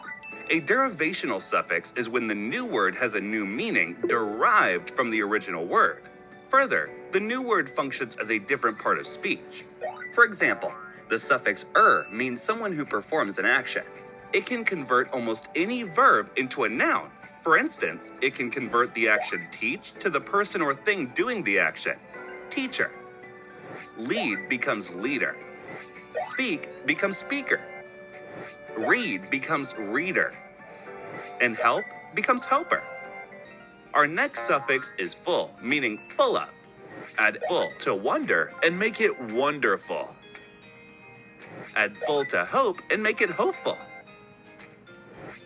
A derivational suffix is when the new word has a new meaning derived from the original word. Further, the new word functions as a different part of speech. For example, the suffix means someone who performs an action. It can convert almost any verb into a noun. For instance, it can convert the action teach to the person or thing doing the action. Teacher. Lead becomes leader. Speak becomes speaker. Read becomes reader. And help becomes helper. Our next suffix is full, meaning full of. Add full to wonder and make it wonderful. Add full to hope and make it hopeful.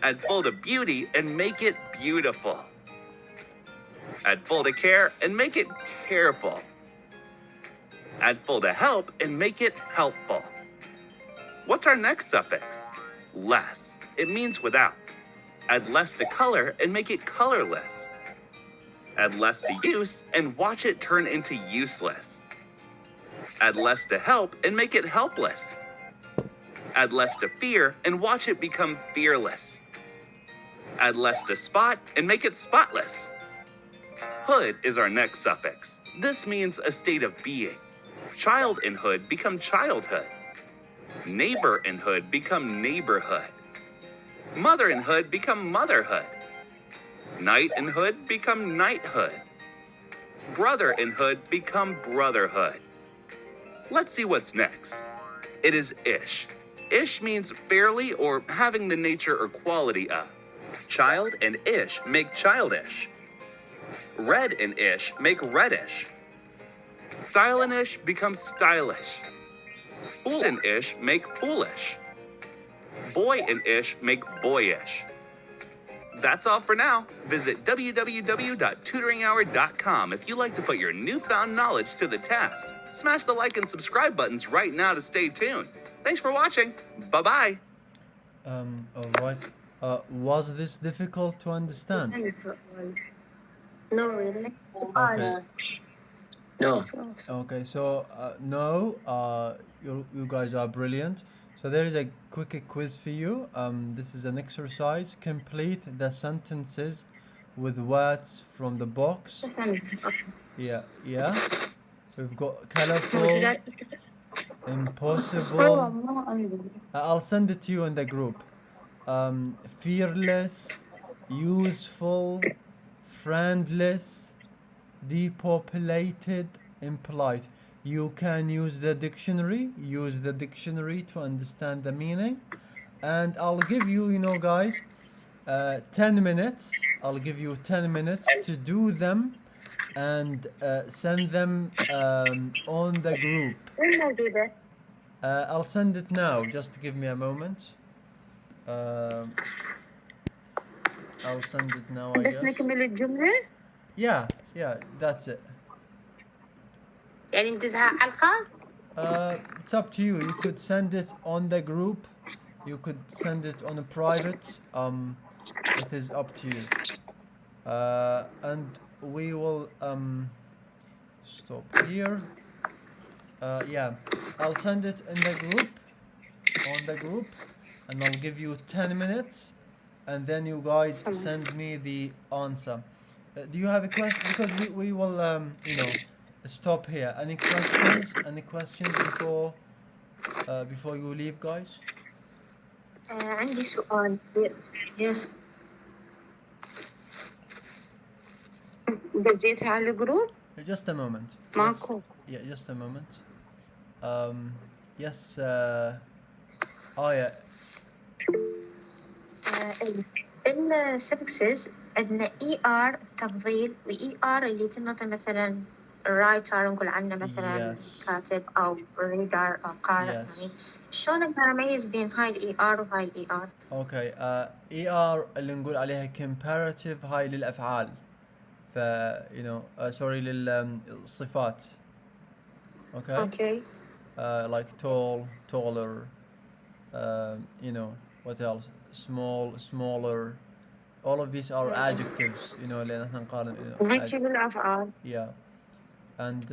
Add full to beauty and make it beautiful. Add full to care and make it careful. Add full to help and make it helpful. What's our next suffix? Less. It means without. Add less to color and make it colorless. Add less to use and watch it turn into useless. Add less to help and make it helpless. Add less to fear and watch it become fearless. Add less to spot and make it spotless. Hood is our next suffix. This means a state of being. Child in hood become childhood. Neighbor in hood become neighborhood. Mother in hood become motherhood. Knight in hood become knighthood. Brother in hood become brotherhood. Let's see what's next. It is ish. Ish means fairly or having the nature or quality of. Child and ish make childish. Red and ish make reddish. Style and ish becomes stylish. Fool and ish make foolish. Boy and ish make boyish. That's all for now. Visit www.tutoringhour.com if you'd like to put your newfound knowledge to the test. Smash the like and subscribe buttons right now to stay tuned. Thanks for watching. Bye-bye. Alright. Was this difficult to understand? No, really. Okay. No. Okay, so no, you guys are brilliant. So there is a quick quiz for you. This is an exercise. Complete the sentences with words from the box. Yeah. We've got colorful, impossible. I'll send it to you in the group. Fearless, useful, friendless, depopulated, impolite. you can use the dictionary. Use the dictionary to understand the meaning. And I'll give you, you know, guys, 10 minutes. I'll give you 10 minutes to do them and send them on the group. وين موجودة؟ I'll send it now. Just give me a moment. I'll send it now, I بس guess. نكمل الجملة؟ Yeah, that's it. يعني ندزها على الخاص؟ It's up to you. You could send it on the group. You could send it on a private. It is up to you. And we will stop here. Yeah, I'll send it in the group, on the group, and I'll give you 10 minutes, and then you guys send me the answer. Do you have a question? Because we will you know, stop here. Any questions? Any questions before you leave, guys? عندي سؤال. Yes. دزيتها على الجروب؟ Just a moment. ماكو. Yeah, just a moment. Yes. Oh yeah. السفكسز عندنا ER تفضيل و ER اللي تنطي مثلا writer نقول عنه مثلا كاتب أو reader أو قارئ. يعني شلون أقدر أميز بين هاي ال ER وهاي ال ER؟ Okay. ER اللي نقول عليها comparative هاي للأفعال. ف you know sorry للصفات. Okay. Like tall, taller. You know what else? Small, smaller. All of these are adjectives. You know اللي نحن نقارن. وهيك بالأفعال. Yeah. And